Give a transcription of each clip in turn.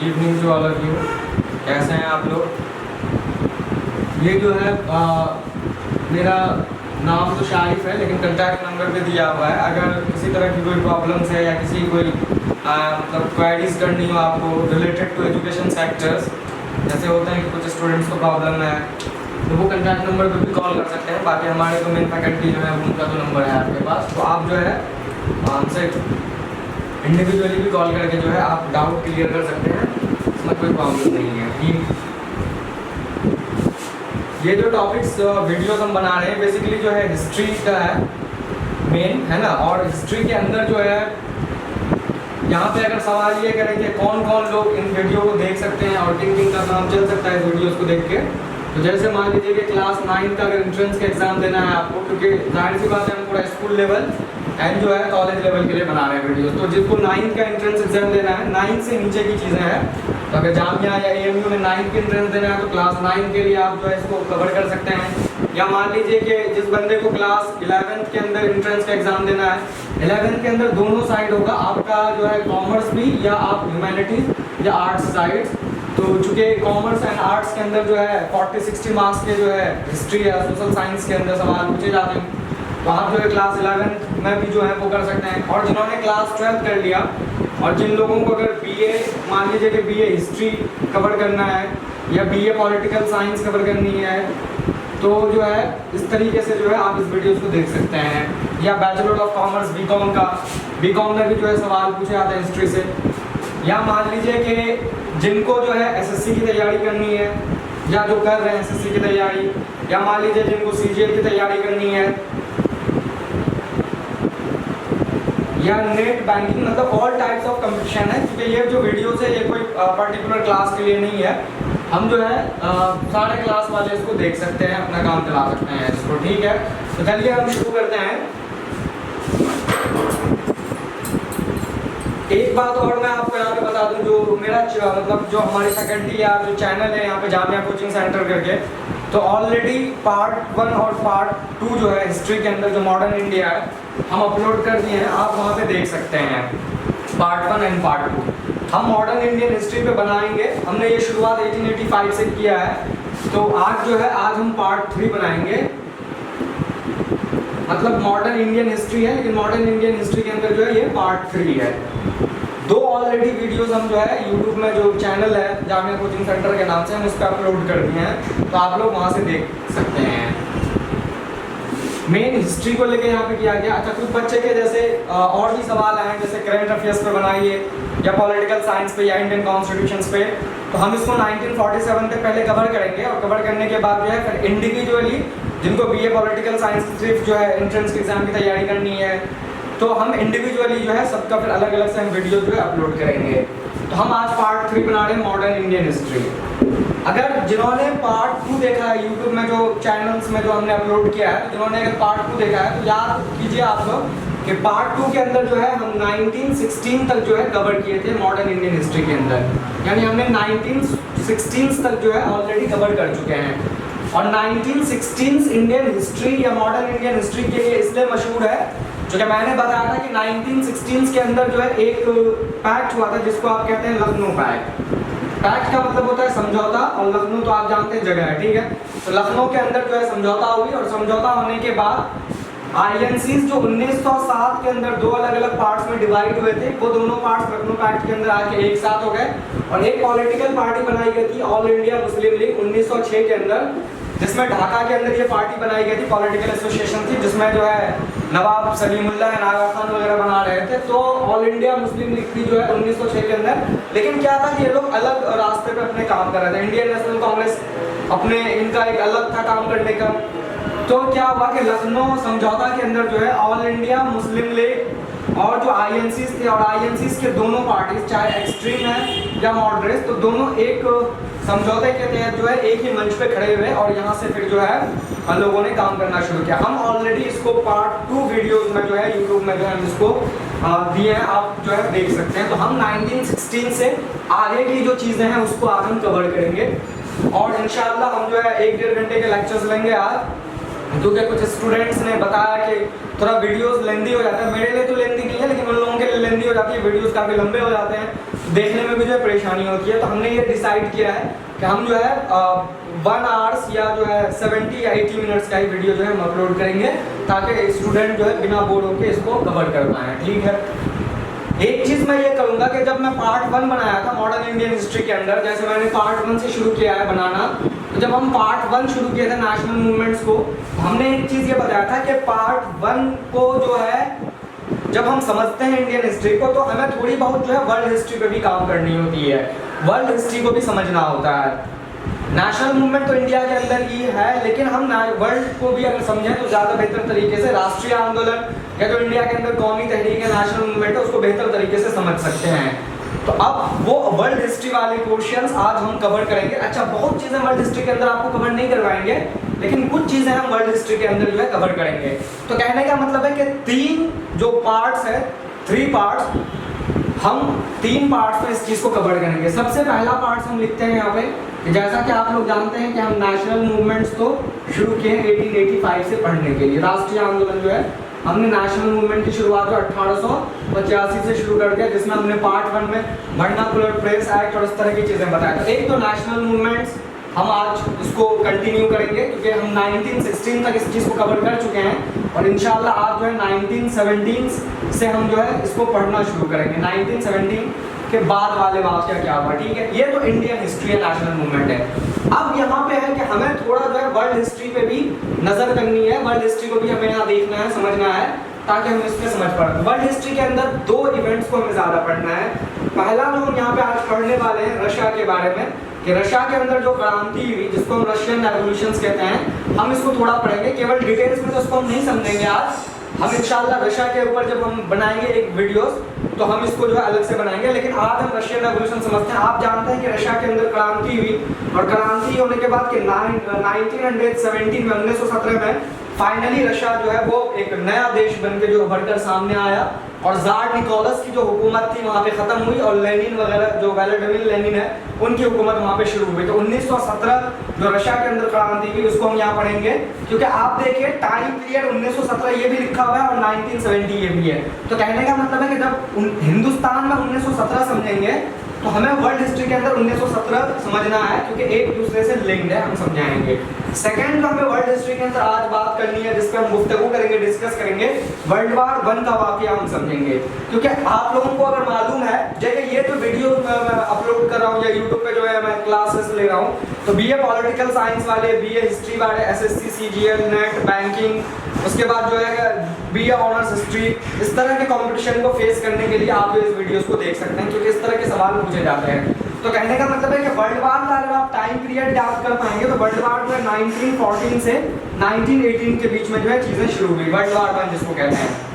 Evening to all of you. कैसे हैं आप लोग? ये जो है मेरा नाम तो शारिफ है, लेकिन कंटैक्ट नंबर पे दिया हुआ है। अगर किसी तरह की कोई प्रॉब्लम्स है या किसी कोई मतलब क्वेरीज करनी हो आपको रिलेटेड टू एजुकेशन सेक्टर्स, जैसे होते हैं कि कुछ स्टूडेंट्स को प्रॉब्लम है तो वो कंटैक्ट नंबर पे भी कॉल कर सकते हैं। बाकी हमारे जो मेन फैकल्टी जो है उनका तो नंबर है आपके पास, तो आप जो है हमसे इंडिविजुअली भी कॉल करके जो है आप डाउट क्लियर कर सकते हैं, इसमें कोई प्रॉब्लम नहीं है। ये जो टॉपिक्स वीडियोस हम बना रहे हैं बेसिकली जो है हिस्ट्री का है मेन, है ना। और हिस्ट्री के अंदर जो है यहाँ पे अगर सवाल ये करें कि कौन कौन लोग इन वीडियो को देख सकते हैं और किन किन का नाम चल सकता है वीडियोस को देख के, तो जैसे मान लीजिए कि क्लास 9 का अगर एंट्रेंस का एग्जाम देना है आपको, क्योंकि जाहिर सी बात है हम पूरा स्कूल लेवल एंड जो है कॉलेज लेवल के लिए बना रहे हैं वीडियो, तो जिसको 9 का एंट्रेंस एग्जाम देना है, 9 से नीचे की चीज़ें हैं, तो अगर जामिया या AMU में 9 के एंट्रेंस देना है तो क्लास 9 के लिए आप जो है इसको कवर कर सकते हैं। या मान लीजिए कि जिस बंदे को क्लास 11th के अंदर एंट्रेंस का एग्जाम देना है, 11th के अंदर दोनों साइड होगा आपका, जो है कॉमर्स भी या आप ह्यूमैनिटीज या आर्ट्स साइड्स। तो चूँकि कॉमर्स एंड आर्ट्स के अंदर जो है 40-60 मार्क्स के जो है हिस्ट्री या सोशल साइंस के अंदर सवाल पूछे जाते हैं, तो आप जो है क्लास 11 में भी जो है वो कर सकते हैं। और जिन्होंने क्लास 12 कर लिया और जिन लोगों को अगर BA मान लीजिए कि BA हिस्ट्री कवर करना है या BA पॉलिटिकल साइंस कवर करनी है, तो जो है इस तरीके से जो है आप इस वीडियोस को देख सकते हैं। या बैचलर ऑफ कॉमर्स BCom का, BCom में भी जो है सवाल पूछे जाते हैं हिस्ट्री से। या मान लीजिए कि जिनको जो है SSC की तैयारी करनी है या जो कर रहे हैं SSC की तैयारी, या मान लीजिए जिनको CGL की तैयारी करनी है या नेट बैंकिंग, मतलब ऑल टाइप्स ऑफ कंपटीशन है। क्योंकि ये जो वीडियोस है ये कोई पर्टिकुलर क्लास के लिए नहीं है, हम जो है सारे क्लास वाले इसको देख सकते हैं, अपना काम चला सकते हैं इसको, ठीक है। तो चलिए हम शुरू करते हैं। एक बात और मैं आपको यहाँ पे बता दूं, जो मेरा मतलब जो हमारी फैकल्टी या जो चैनल है यहाँ पे जामिया कोचिंग सेंटर करके, तो ऑलरेडी पार्ट 1 और पार्ट 2 जो है हिस्ट्री के अंदर जो मॉडर्न इंडिया है हम अपलोड कर दिए हैं, आप वहाँ पे देख सकते हैं पार्ट 1 एंड पार्ट 2। हम मॉडर्न इंडियन हिस्ट्री पे बनाएंगे, हमने ये शुरुआत 1885 से किया है, तो आज जो है आज हम पार्ट 3 बनाएंगे। मतलब मॉडर्न इंडियन हिस्ट्री है, लेकिन मॉडर्न इंडियन हिस्ट्री के अंदर जो है ये पार्ट 3 है। 2 ऑलरेडी वीडियोस हम जो है यूट्यूब में जो चैनल है जामिया कोचिंग सेंटर के नाम से हम उस पर अपलोड कर दिए हैं, तो आप लोग वहाँ से देख सकते हैं। मेन हिस्ट्री को लेके यहाँ पे किया गया। अच्छा, कुछ बच्चे के जैसे और भी सवाल आए हैं, जैसे करंट अफेयर्स पे बनाइए या पॉलिटिकल साइंस पे या इंडियन कॉन्स्टिट्यूशंस पे, तो हम इसको 1947 पे पहले कवर करेंगे और कवर करने के बाद जो है फिर इंडिविजुअली जिनको BA पॉलिटिकल साइंस सिर्फ जो है एंट्रेंस के एग्जाम की तैयारी करनी है, तो हम इंडिविजुअली जो है सबका फिर अलग अलग से हम वीडियो जो है अपलोड करेंगे। तो हम आज पार्ट 3 बना रहे हैं मॉडर्न इंडियन हिस्ट्री। अगर जिन्होंने पार्ट 2 देखा है यूट्यूब में जो चैनल्स में जो हमने अपलोड किया है, तो जिन्होंने अगर पार्ट 2 देखा है तो याद कीजिए आप लोग कि पार्ट 2 के अंदर जो है हम 1916 तक जो है कवर किए थे मॉडर्न इंडियन हिस्ट्री के अंदर, यानी हमने 1916 तक जो है ऑलरेडी कवर कर चुके हैं। और 1916 इंडियन हिस्ट्री या मॉडर्न इंडियन हिस्ट्री के लिए इसलिए मशहूर है क्योंकि मैंने बताया था कि 1916 के अंदर जो है एक पैक्ट हुआ था जिसको आप कहते हैं लखनऊ पैक्ट। पैक्ट का मतलब होता है समझौता, और लखनऊ तो आप जानते हैं जगह है, ठीक है। तो लखनऊ के अंदर जो है समझौता हुई, और समझौता होने के बाद INCs जो 1907 के अंदर 2 अलग अलग पार्ट्स में डिवाइड हुए थे, वो दोनों पार्ट्स लखनऊ पैक्ट के अंदर आके एक साथ हो गए और एक पॉलिटिकल पार्टी बनाई गई थी ऑल इंडिया मुस्लिम लीग 1906 के अंदर, जिसमें ढाका के अंदर ये पार्टी बनाई गई थी, पॉलिटिकल एसोसिएशन थी, जिसमें जो है नवाब सलीमुल्ला एंड आगा खान वगैरह बना रहे थे। तो ऑल इंडिया मुस्लिम लीग थी जो है 1906 के अंदर। लेकिन क्या था कि ये लोग अलग रास्ते पे अपने काम कर रहे थे। इंडियन नेशनल कांग्रेस अपने इनका एक अलग था काम करने का। तो क्या हुआ कि लखनऊ समझौता के अंदर जो है ऑल इंडिया मुस्लिम लीग और जो INCs थे, और INCs के दोनों पार्टीज चाहे एक्सट्रीम है या मॉडरेट, तो दोनों एक समझौते के तहत जो है एक ही मंच पे खड़े हुए और यहाँ से फिर जो है हम लोगों ने काम करना शुरू किया। हम ऑलरेडी इसको पार्ट 2 वीडियोस में जो है यूट्यूब में जो है हम इसको दिए हैं, आप जो है देख सकते हैं। तो हम 1916 से आगे की जो चीज़ें हैं उसको आज हम कवर करेंगे, और इंशाल्लाह हम जो है 1-1.5 घंटे के लेक्चर्स लेंगे आज, क्योंकि कुछ स्टूडेंट्स ने बताया कि थोड़ा वीडियोस लेंदी हो जाता है। मेरे लिए तो लेंदी नहीं है, लेकिन उन लोगों के लिए लेंदी हो जाती है, वीडियोस काफ़ी लंबे हो जाते हैं। देखने में भी जो है परेशानी होती है। तो हमने ये डिसाइड किया है कि हम जो है 1 आवर्स या जो है 70 या 80 मिनट्स का ही वीडियो जो है हम अपलोड करेंगे, ताकि स्टूडेंट जो है बिना बोर होकर इसको कवर कर पाएँ। ठीक है, एक चीज़ मैं ये करूँगा कि जब मैं पार्ट 1 बनाया था मॉडर्न इंडियन हिस्ट्री के अंदर, जैसे मैंने पार्ट 1 से शुरू किया है बनाना, तो जब हम पार्ट 1 शुरू किए थे नेशनल मूवमेंट्स को, हमने एक चीज़ ये बताया था कि पार्ट 1 को जो है जब हम समझते हैं इंडियन हिस्ट्री को, तो हमें थोड़ी बहुत जो है वर्ल्ड हिस्ट्री पे भी काम करनी होती है, वर्ल्ड हिस्ट्री को भी समझना होता है। नेशनल मूवमेंट तो इंडिया के अंदर ही है, लेकिन हम वर्ल्ड को भी अगर समझें तो ज़्यादा बेहतर तरीके से राष्ट्रीय आंदोलन या जो इंडिया के अंदर कौमी तहरीक है नेशनल मूवमेंट है उसको बेहतर तरीके से समझ सकते हैं। तो अब वो वर्ल्ड हिस्ट्री वाले क्वेश्चंस आज हम कवर करेंगे। अच्छा, बहुत चीज़ें वर्ल्ड हिस्ट्री के अंदर आपको कवर नहीं करवाएंगे, लेकिन कुछ चीज़ें हम वर्ल्ड हिस्ट्री के अंदर जो है कवर करेंगे। तो कहने का मतलब है कि 3 जो पार्ट्स है, 3 पार्ट्स, हम 3 पार्ट्स में इस चीज़ को कवर करेंगे। सबसे पहला पार्ट हम लिखते हैं यहाँ पे, जैसा कि आप लोग जानते हैं कि हम नेशनल मूवमेंट्स को शुरू किए 1885 से पढ़ने के लिए। राष्ट्रीय आंदोलन जो है हमने नेशनल मूवमेंट की शुरुआत 1885 से शुरू कर दिया, जिसमें हमने पार्ट 1 में वर्नाकुलर प्रेस एक्ट और इस तरह की चीज़ें बताया। तो एक तो नेशनल मूवमेंट्स हम आज इसको कंटिन्यू करेंगे, क्योंकि हम 1916 तक इस चीज़ को कवर कर चुके हैं, और इंशाल्लाह आज जो है 1917 से हम जो है इसको पढ़ना शुरू करेंगे। 1917 के बाद वाले वाक़या क्या हुआ। ठीक है, ये तो इंडियन हिस्ट्री है, नेशनल मूवमेंट है। अब यहाँ पे है कि हमें थोड़ा जो है वर्ल्ड हिस्ट्री पे भी नज़र करनी है, वर्ल्ड हिस्ट्री को भी हमें यहाँ देखना है, समझना है, ताकि हम इसमें समझ पाए। वर्ल्ड हिस्ट्री के अंदर 2 इवेंट्स को हमें ज़्यादा पढ़ना है। पहला जो हम यहाँ पे आज पढ़ने वाले हैं रशिया के बारे में, कि रशिया के अंदर जो क्रांति हुई जिसको हम रशियन रेवोल्यूशंस कहते हैं, हम इसको थोड़ा पढ़ेंगे। केवल डिटेल्स में तो इसको हम नहीं समझेंगे आज, हम इंशाल्लाह रशिया के ऊपर जब हम बनाएंगे एक वीडियोस तो हम इसको जो है अलग से बनाएंगे, लेकिन आज हम रशियन रेवोल्यूशन समझते हैं। आप जानते हैं कि रशिया के अंदर क्रांति हुई, और क्रांति होने के बाद कि 1917 में 1917 में फाइनली रशिया जो है वो एक नया देश बन के जो उभरकर सामने आया, और ज़ार निकोलस की जो हुकूमत थी वहाँ पे ख़त्म हुई, और लेनिन वगैरह जो व्लादिमीर लेनिन है उनकी हुकूमत वहाँ पे शुरू हुई। तो 1917 जो रशिया के अंदर क्रांति हुई उसको हम यहाँ पढ़ेंगे, क्योंकि आप देखिए टाइम पीरियड 1917 ये भी लिखा हुआ है और 1970 ये भी है। तो कहने का मतलब है कि जब हिंदुस्तान में 1917 समझेंगे तो हमें वर्ल्ड हिस्ट्री के अंदर 1917 समझना है, क्योंकि एक दूसरे से लिंक्ड है, हम समझाएंगे। सेकेंड जो हमें वर्ल्ड हिस्ट्री के अंदर आज बात करनी है, जिस पर हम गुफ्तगू करेंगे, डिस्कस करेंगे, वर्ल्ड वार 1 का वाकया हम समझेंगे। क्योंकि आप लोगों को अगर मालूम है, जैसे ये तो वीडियो मैं अपलोड कर रहा हूँ या यूट्यूब पे जो है मैं क्लासेस ले रहा हूँ, तो BA पॉलिटिकल साइंस वाले, BA हिस्ट्री वाले, SSC CGL नेट बैंकिंग, उसके बाद जो है BA ऑनर्स हिस्ट्री, इस तरह के कंपटीशन को फेस करने के लिए आप इस वीडियोस को देख सकते हैं, क्योंकि इस तरह के सवाल पूछे जाते हैं। तो कहने का मतलब है कि वर्ल्ड वार का अगर आप टाइम पीरियड याद कर पाएंगे तो वर्ल्ड वार जो है 1914 से 1918 के बीच में जो है चीज़ें शुरू हुई, वर्ल्ड वार 1 जिसको कहते हैं।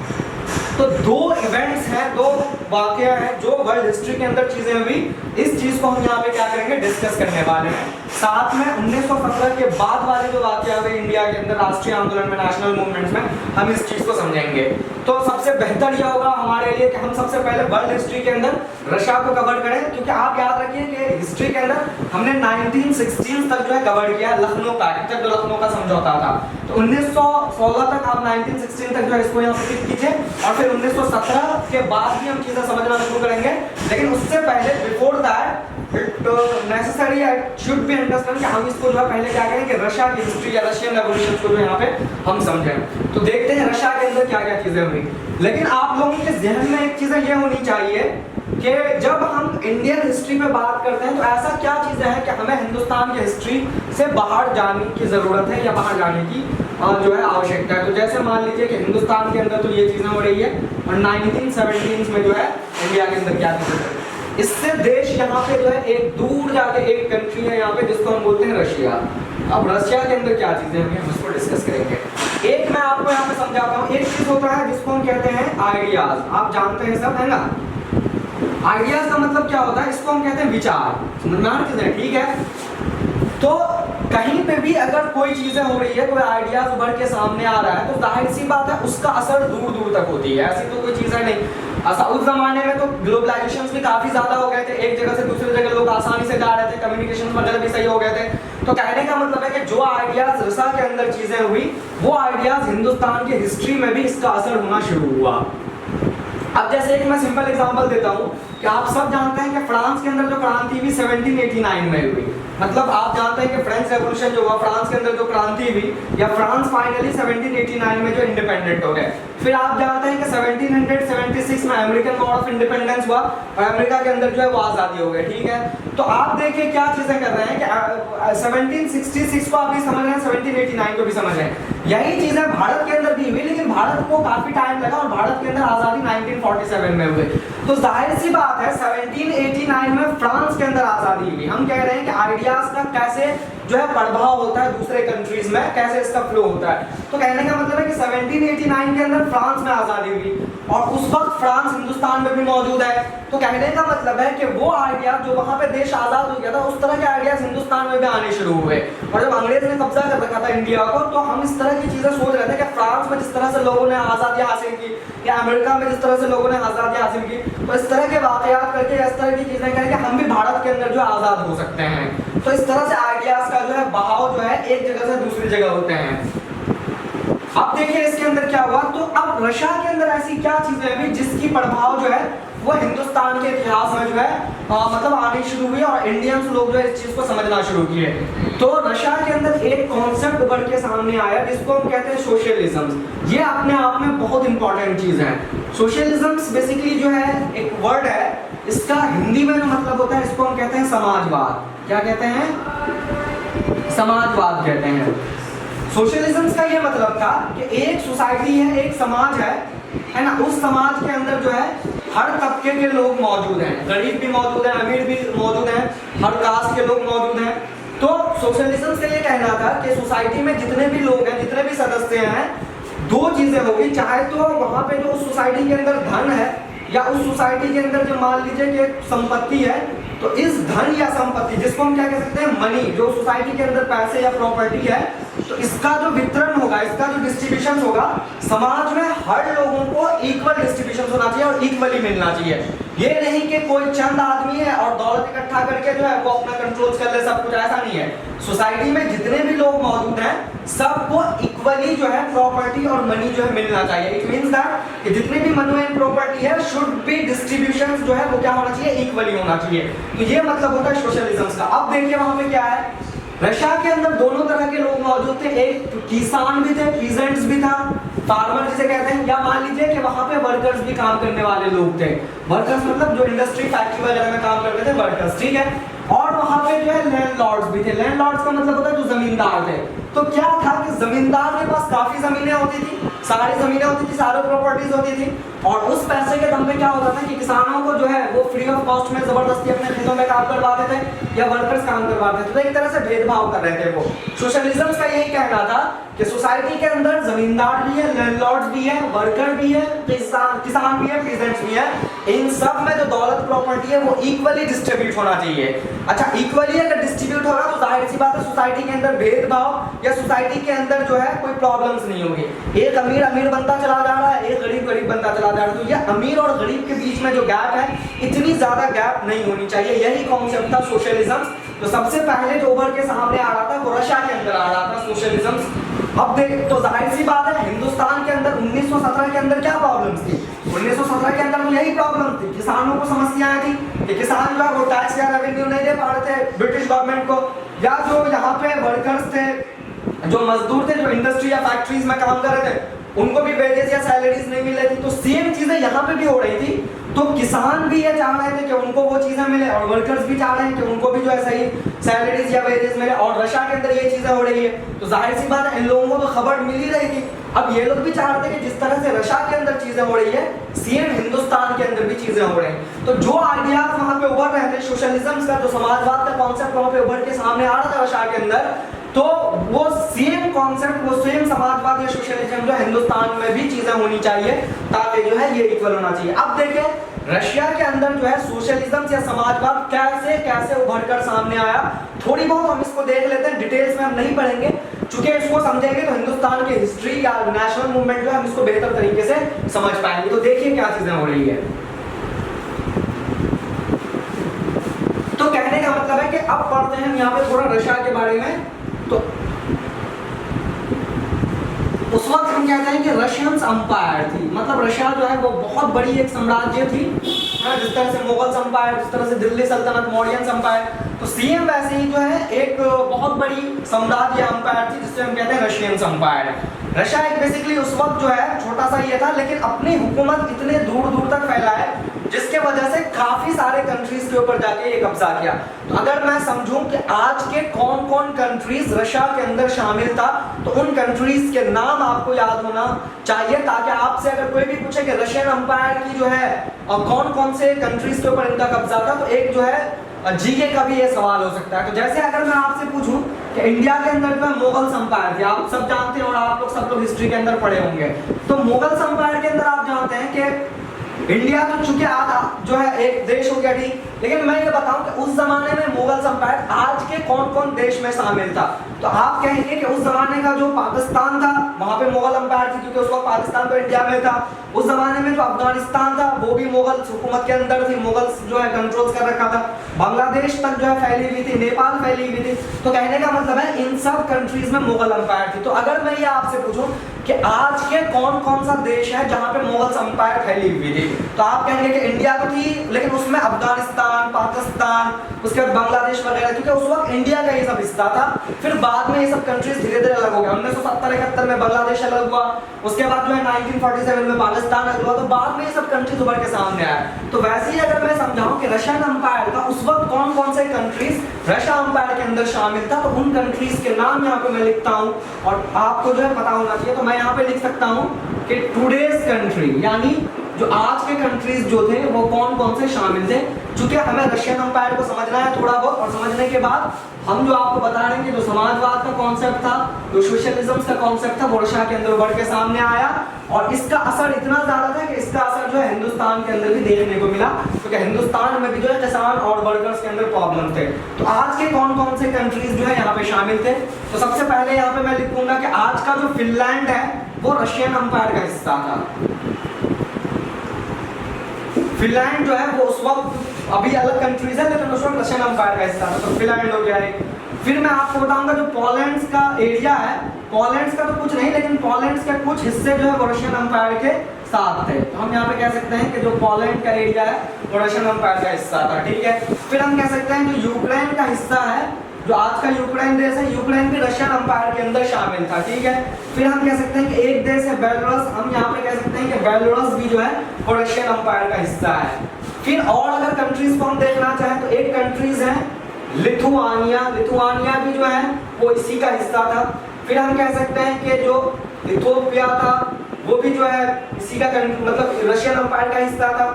तो 2 इवेंट्स हैं, 2 वाकया हैं जो वर्ल्ड हिस्ट्री के अंदर चीज़ें हुई। इस चीज़ को हम यहाँ पे क्या करेंगे, डिस्कस करने वाले हैं। साथ में 1917 के बाद वाले जो वाकया हुए इंडिया के अंदर राष्ट्रीय आंदोलन में, नेशनल मूवमेंट्स में, हम इस चीज़ को समझेंगे। तो सबसे बेहतर यह होगा हमारे लिए कि हम सबसे पहले वर्ल्ड हिस्ट्री के अंदर रशिया को कवर करें, क्योंकि आप याद रखिए कि हिस्ट्री के अंदर हमने 1916 तक जो है कवर किया, लखनऊ का, तब जो लखनऊ का समझौता था। तो 1916 तक आप 1916 तक जो है इसको यहाँ पे टिक कीजिए, और फिर 1917 के बाद भी हम चीज़ें समझना शुरू करेंगे। लेकिन उससे पहले, before that, it necessary should be understand कि हम इसको जो है पहले क्या करें कि रशिया की हिस्ट्री या रशियन रेवोल्यूशन को जो यहाँ पे हम समझें। तो देखते हैं रशिया के अंदर क्या क्या चीज़ें हुई। लेकिन आप लोगों के जहन में एक चीज़ें ये होनी चाहिए कि जब हम इंडियन हिस्ट्री पे बात करते हैं तो ऐसा क्या चीज़ें हैं कि हमें हिंदुस्तान की हिस्ट्री से बाहर जाने की ज़रूरत है या बाहर जाने की जो है आवश्यकता है। तो जैसे मान लीजिए कि हिंदुस्तान के अंदर तो ये चीज़ें हो रही है, और 1917 में जो है इंडिया के अंदर क्या चीज़ें, इससे देश यहाँ पे जो है एक दूर जाके एक कंट्री है यहाँ पे जिसको हम बोलते हैं रशिया। अब रशिया के अंदर क्या चीज़ें हैं हम इसको डिस्कस करेंगे। एक मैं आपको यहाँ पे समझाता हूँ। एक चीज़ होता है जिसको हम कहते हैं आइडियाज, आप जानते हैं सब, है ना। आइडियाज का मतलब क्या होता है, इसको हम कहते हैं विचार, समझ में आ रही है, ठीक है। तो कहीं पे भी अगर कोई चीज़ें हो रही है, कोई आइडियाज उभर के सामने आ रहा है, तो जाहिर सी बात है उसका असर दूर दूर तक होती है। ऐसी तो कोई चीज़ है नहीं। उस जमाने में तो ग्लोबलाइजेशन भी काफ़ी ज़्यादा हो गए थे, एक जगह से दूसरी जगह लोग आसानी से जा रहे थे, कम्युनिकेशन वगैरह भी सही हो गए थे। तो कहने का मतलब है कि जो आइडियाज रशिया के अंदर चीज़ें हुई, वो आइडियाज हिंदुस्तान की हिस्ट्री में भी इसका असर होना शुरू हुआ। अब जैसे एक मैं सिंपल एग्जांपल देता हूँ कि आप सब जानते हैं कि फ्रांस के अंदर जो क्रांति हुई 1789 में हुई, मतलब आप जानते हैं कि फ्रेंच रेवोल्यूशन जो हुआ फ्रांस के अंदर जो क्रांति हुई या फ्रांस फाइनली 1789 में जो इंडिपेंडेंट हो गए। फिर आप जानते हैं कि 1776 में अमेरिकन वॉर ऑफ इंडिपेंडेंस हुआ और अमेरिका के अंदर जो है वो आज़ादी हो गई, ठीक है। तो आप देखिए क्या चीज़ें कर रहे हैं कि 1766 को आप भी समझ रहे हैं, 1789 को भी समझ रहे हैं, यही चीज़ें भारत के अंदर भी हुई, लेकिन भारत को काफ़ी टाइम लगा और भारत के अंदर आज़ादी 1947 में हुई। तो जाहिर सी बात है 1789 में फ्रांस के अंदर आज़ादी हुई। हम कह रहे हैं कि आइडियाज़ का कैसे जो है प्रभाव होता है दूसरे कंट्रीज में, कैसे इसका फ्लो होता है। तो कहने का मतलब है कि 1789 के अंदर फ्रांस में आज़ादी हुई और उस वक्त फ्रांस हिंदुस्तान में भी मौजूद है। तो कहने का मतलब है कि वो आइडिया जो वहाँ पे देश आज़ाद हो गया था उस तरह के आइडियाज हिंदुस्तान में भी आने शुरू हुए। और जब अंग्रेज ने कब्जा कर रखा था इंडिया को तो हम इस तरह की चीज़ें सोच रहे थे कि फ्रांस में जिस तरह से लोगों ने आज़ादी हासिल की या अमेरिका में जिस तरह से लोगों ने आज़ादी हासिल की, तो इस तरह के वाकयात करके इस तरह की चीज़ें करके हम भी भारत के अंदर जो आज़ाद हो सकते हैं। तो इस तरह से आइडियाज का जो है बहाव जो है एक जगह से दूसरी जगह होते हैं। अब देखिए इसके अंदर क्या हुआ, तो अब रशिया के अंदर ऐसी क्या चीजें हुई जिसकी प्रभाव जो है वो हिंदुस्तान के इतिहास में जो है मतलब आनी शुरू हुई और इंडियंस लोग जो है इस चीज को समझना शुरू किए। तो रशिया के अंदर एक कॉन्सेप्ट उभर के सामने आया जिसको हम कहते हैं सोशलिज्म। ये अपने आप में बहुत इंपॉर्टेंट चीज है। सोशलिज्म बेसिकली जो है एक वर्ड है, इसका हिंदी में जो मतलब होता है इसको हम कहते हैं समाजवाद। क्या कहते हैं? समाजवाद कहते हैं। सोशलिज्म का ये मतलब था कि एक सोसाइटी है, एक समाज है ना, उस समाज के अंदर जो है हर तबके के लोग मौजूद हैं, गरीब भी मौजूद है, अमीर भी मौजूद हैं, हर कास्ट के लोग मौजूद हैं। तो सोशलिज्म का ये कहना था कि सोसाइटी में जितने भी लोग हैं, जितने भी सदस्य हैं, दो चीजें होगी, चाहे तो वहाँ पे जो उस सोसाइटी के अंदर धन है या उस सोसाइटी के अंदर जो मान लीजिए कि संपत्ति है, तो इस धन या संपत्ति जिसको हम क्या कह सकते हैं मनी, जो सोसाइटी के अंदर पैसे या प्रॉपर्टी है, तो इसका जो वितरण होगा, इसका जो डिस्ट्रीब्यूशन होगा, समाज में हर लोगों को इक्वल डिस्ट्रीब्यूशन होना चाहिए और इक्वली मिलना चाहिए। ये नहीं कि कोई चंद आदमी है और दौलत इकट्ठा करके जो है वो अपना कंट्रोल कर ले, सब कुछ ऐसा नहीं है। सोसाइटी में जितने भी लोग मौजूद हैं सबको इक्वली जो है प्रॉपर्टी और मनी जो है मिलना चाहिए। इट मींस दैट कि जितने भी मनी एंड प्रॉपर्टी है शुड बी डिस्ट्रीब्यूशन जो है वो क्या होना चाहिए, इक्वली होना चाहिए। तो ये मतलब होता है सोशलिज्म का। अब देखिए वहां पे क्या है, रशिया के अंदर दोनों तरह के लोग मौजूद थे, एक किसान भी थे, पीजेंट्स भी था, फार्मर जिसे कहते हैं, या मान लीजिए कि वहां पे वर्कर्स भी काम करने वाले लोग थे। वर्कर्स मतलब जो इंडस्ट्री फैक्ट्री वगैरह में काम करते थे, वर्कर्स, ठीक है। और वहां पे जो है लैंडलॉर्ड्स भी थे। लैंडलॉर्ड्स का मतलब होता है जो जमींदार थे। तो क्या था कि जमींदार के पास काफी जमीनें होती थी, सारी जमीनें होती थी, सारी प्रॉपर्टीज होती थी, और उस पैसे के दम पे क्या होता था कि किसानों को जो है वो फ्री ऑफ कॉस्ट में जबरदस्ती अपने खेतों में काम करवाते थे या वर्कर्स काम करवाते थे। तो एक तरह से भेदभाव कर रहे थे वो। सोशलिज्म का यही कहना था कि सोसाइटी के अंदर जमींदार भी है, लैंडलॉर्ड्स भी है, वर्कर भी है, किसान भी है, पीजेंट्स भी है, इन सब में जो दौलत प्रॉपर्टी है वो इक्वली डिस्ट्रीब्यूट होना चाहिए। अच्छा, इक्वली अगर डिस्ट्रीब्यूट होगा तो जाहिर सी बात है सोसाइटी के अंदर भेदभाव या सोसाइटी के अंदर जो है कोई प्रॉब्लम्स नहीं होगी। एक अमीर अमीर बनता चला जा रहा है, एक गरीब गरीब बनता चला जा रहा है, तो ये अमीर और गरीब के बीच में जो गैप है इतनी ज्यादा गैप नहीं होनी चाहिए। यही कॉन्सेप्ट था सोशलिज्म। तो सबसे पहले जो उभर के सामने आ रहा था वो रशिया के अंदर आ रहा था सोशलिज्म। अब देख तो जाहिर सी बात है हिंदुस्तान के अंदर 1917 के अंदर क्या प्रॉब्लम्स थी, 1917 के अंदर तो यही प्रॉब्लम थी, किसानों को समस्याएं थी कि किसान जो है वो टैक्स या रेवेन्यू नहीं दे पा रहे थे ब्रिटिश गवर्नमेंट को, या जो यहाँ पे वर्कर्स थे, जो मजदूर थे, जो इंडस्ट्री या फैक्ट्रीज में काम कर रहे थे, उनको भी वेजेस या सैलरीज नहीं मिल रही थी। तो सेम चीजें यहाँ पे भी हो रही थी। तो किसान भी ये चाह रहे थे कि उनको वो चीजें मिले और वर्कर्स भी चाह रहे हैं कि उनको भी जो है सही सैलरीज या वेजेस मिले, और रशिया के अंदर ये चीजें हो रही है। तो जाहिर सी बात है इन लोगों को तो खबर मिल ही रही थी। अब ये लोग भी चाहते हैं कि जिस तरह से रशिया के अंदर चीजें हो रही है सेम हिंदुस्तान के अंदर भी चीजें हो रही हैं। तो जो आइडियाज वहां पे उभर रहे थे सोशलिज्म का, जो समाजवाद का कॉन्सेप्ट वहां पे उभर के सामने आ रहा था रशिया के अंदर, तो वो सेम कॉन्सेप्ट, वो सेम समाजवाद या सोशलिज्म जो हिंदुस्तान में भी चीजें होनी चाहिए ताकि जो है ये इक्वल होना चाहिए। अब देखें रशिया के अंदर जो है सोशलिज्म या समाजवाद कैसे कैसे उभर कर सामने आया, थोड़ी बहुत हम इसको देख लेते हैं, डिटेल्स में हम नहीं पढ़ेंगे, चूंकि इसको समझेंगे तो हिंदुस्तान की हिस्ट्री या नेशनल मूवमेंट जो है हम इसको बेहतर तरीके से समझ पाएंगे। तो देखिए क्या चीजें हो रही है। तो कहने का मतलब है कि अब पढ़ते हैं हम यहाँ पे थोड़ा रशिया के बारे में। उस वक्त हम कहते हैं कि रशियन अंपायर थी, मतलब रशिया जो है वो बहुत बड़ी एक साम्राज्य थी, जिस तरह से मुगल अंपायर, जिस तरह से दिल्ली सल्तनत, मौर्यन अंपायर, तो सेम वैसे ही जो है एक बहुत बड़ी साम्राज्य अंपायर थी जिसे हम कहते हैं रशियन अंपायर। रशिया एक बेसिकली उस वक्त जो है छोटा सा ये था, लेकिन अपनी हुकूमत इतने दूर दूर तक फैला है जिसके वजह से काफी सारे कंट्रीज के ऊपर जाके ये कब्जा किया। तो अगर मैं समझूं कि आज के कौन कौन कंट्रीज रशिया के अंदर शामिल था, तो उन कंट्रीज के नाम आपको याद होना चाहिए, ताकि आपसे अगर कोई भी पूछे कि रशियन अंपायर की जो है और कौन कौन से कंट्रीज के ऊपर इनका कब्जा था, तो एक जो है जीके का भी ये सवाल हो सकता है। तो जैसे अगर मैं आपसे पूछूं कि इंडिया के अंदर जो है मुगल अंपायर थे, आप सब जानते हैं और आप लोग सब लोग हिस्ट्री के अंदर पढ़े होंगे, तो मुगल अंपायर के अंदर आप जानते हैं कि इंडिया तो चूंकि आज जो है एक देश हो गया ठीक, लेकिन मैं ये बताऊं कि उस जमाने में मुगल अंपायर आज के कौन कौन देश में शामिल था। तो आप कहेंगे कि उस जमाने का जो पाकिस्तान था वहां पे मुगल अंपायर थी, क्योंकि उस वक्त पाकिस्तान तो इंडिया में था। उस जमाने में जो अफगानिस्तान था वो भी मुगल हुकूमत के अंदर थी, मुगल जो है कंट्रोल कर रखा था। बांग्लादेश तक जो है फैली हुई थी, नेपाल फैली हुई थी। तो कहने का मतलब है इन सब कंट्रीज में मुगल अंपायर थी। तो अगर मैं ये आपसे पूछूं कि आज के कौन कौन सा देश है जहां पे मुगल अंपायर फैली हुई थी, तो आप कहेंगे कि इंडिया तो थी, लेकिन उसमें अफगानिस्तान, पाकिस्तान, उसके बाद बांग्लादेश वगैरह, क्योंकि उस वक्त इंडिया का ये सब हिस्सा था। फिर बाद में ये सब कंट्रीज धीरे धीरे अलग हो गए। 1970-71 में बांग्लादेश अलग हुआ, उसके बाद जो है 1947 में पाकिस्तान अलग हुआ, तो बाद में ये सब कंट्रीज उभर के सामने आए। तो वैसे ही अगर मैं समझाऊं कि रशियन अंपायर था, उस वक्त कौन कौन से कंट्रीज रशिया अंपायर के अंदर शामिल था, तो उन कंट्रीज के नाम यहाँ पे मैं लिखता हूँ और आपको जो है पता होना चाहिए। तो मैं यहाँ पे लिख सकता हूँ कि टुडेज कंट्री, यानी जो आज के कंट्रीज जो थे वो कौन कौन से शामिल थे। चूंकि हमें रशियन अंपायर को समझना है थोड़ा बहुत, और समझने के बाद हम जो आपको बता रहे हैं कि जो समाजवाद का कॉन्सेप्ट था, जो सोशलिज्म का कॉन्सेप्ट था, वो रशिया के अंदर उभर के सामने आया। और इसका असर इतना ज्यादा था कि इसका असर जो है हिंदुस्तान के अंदर भी देखने को मिला, क्योंकि हिंदुस्तान में भी जो है किसान और वर्कर्स के अंदर प्रॉब्लम थे। तो आज के कौन कौन से कंट्रीज जो है यहाँ पे शामिल थे, तो सबसे पहले यहाँ पे मैं लिखूंगा कि आज का जो फिनलैंड है वो रशियन अंपायर का हिस्सा था। फिनलैंड जो है वो उस वक्त अभी अलग कंट्रीज है, लेकिन उस वक्त रशियन अंपायर का हिस्सा था, तो फिनलैंड हो गया है। फिर मैं आपको बताऊंगा जो पोलैंड का एरिया है, पोलैंड का तो कुछ नहीं, लेकिन पोलैंड के कुछ हिस्से जो है वो रशियन अंपायर के साथ थे। तो हम यहाँ पे कह सकते हैं कि जो पोलैंड का एरिया है वो रशियन अंपायर का हिस्सा था, ठीक है। फिर हम कह सकते हैं जो यूक्रेन का हिस्सा है, जो आज का यूक्रेन देश है, यूक्रेन भी रशियन अंपायर के अंदर शामिल था, ठीक है। फिर हम कह सकते हैं कि एक देश है बेलारूस, हम यहाँ पे कह सकते हैं कि बेलारूस भी जो है वो रशियन अंपायर का हिस्सा है। फिर और अगर कंट्रीज को हम देखना चाहें तो एक कंट्रीज है लिथुआनिया, लिथुआनिया भी जो है वो इसी का हिस्सा था। फिर हम कह सकते हैं कि जो इथोपिया था वो भी जो है इसी का मतलब रशियन अंपायर का हिस्सा था।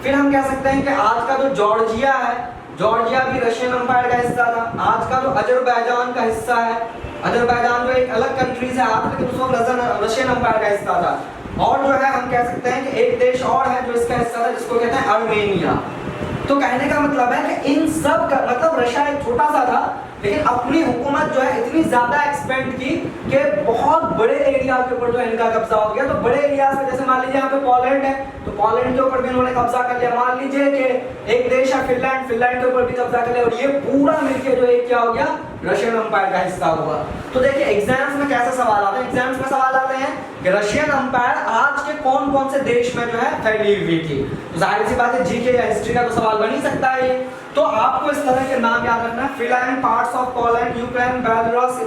फिर हम कह सकते हैं कि आज का जो जॉर्जिया है, जॉर्जिया भी रशियन अंपायर का हिस्सा था। आज का जो अजरबैजान का हिस्सा है, अजरबैजान जो एक अलग कंट्रीज है आज, लेकिन उस वक्त रशियन अंपायर का हिस्सा था। और जो है हम कह सकते हैं कि एक देश और है जो इसका हिस्सा था, जिसको कहते हैं अर्मेनिया। तो कहने का मतलब है कि इन सब का मतलब रशिया एक छोटा सा था, लेकिन अपनी हुकूमत जो है इतनी ज्यादा एक्सपेंड की कि बहुत बड़े एरिया के ऊपर जो है इनका कब्जा हो गया। तो बड़े एरिया में जैसे मान लीजिए यहाँ पे पोलैंड है, तो पोलैंड के ऊपर भी इन्होंने कब्जा कर लिया। मान लीजिए कि एक देश है फिनलैंड, फिनलैंड के ऊपर भी कब्जा कर लिया, और ये पूरा मिलके जो एक क्या हो गया, रशियन अंपायर का हिस्सा हुआ। तो देखिए एग्जाम्स में कैसे सवाल आते हैं, एग्जाम्स में सवाल आते हैं कि रशियन अंपायर आज के कौन कौन से देश में जो है फैली हुई थी। तो जाहिर सी बात है जीके या हिस्ट्री का तो सवाल बन ही सकता है ये। तो आपको इस तरह के नाम याद रखना है, Finland, parts of Poland, Ukraine, Belarus,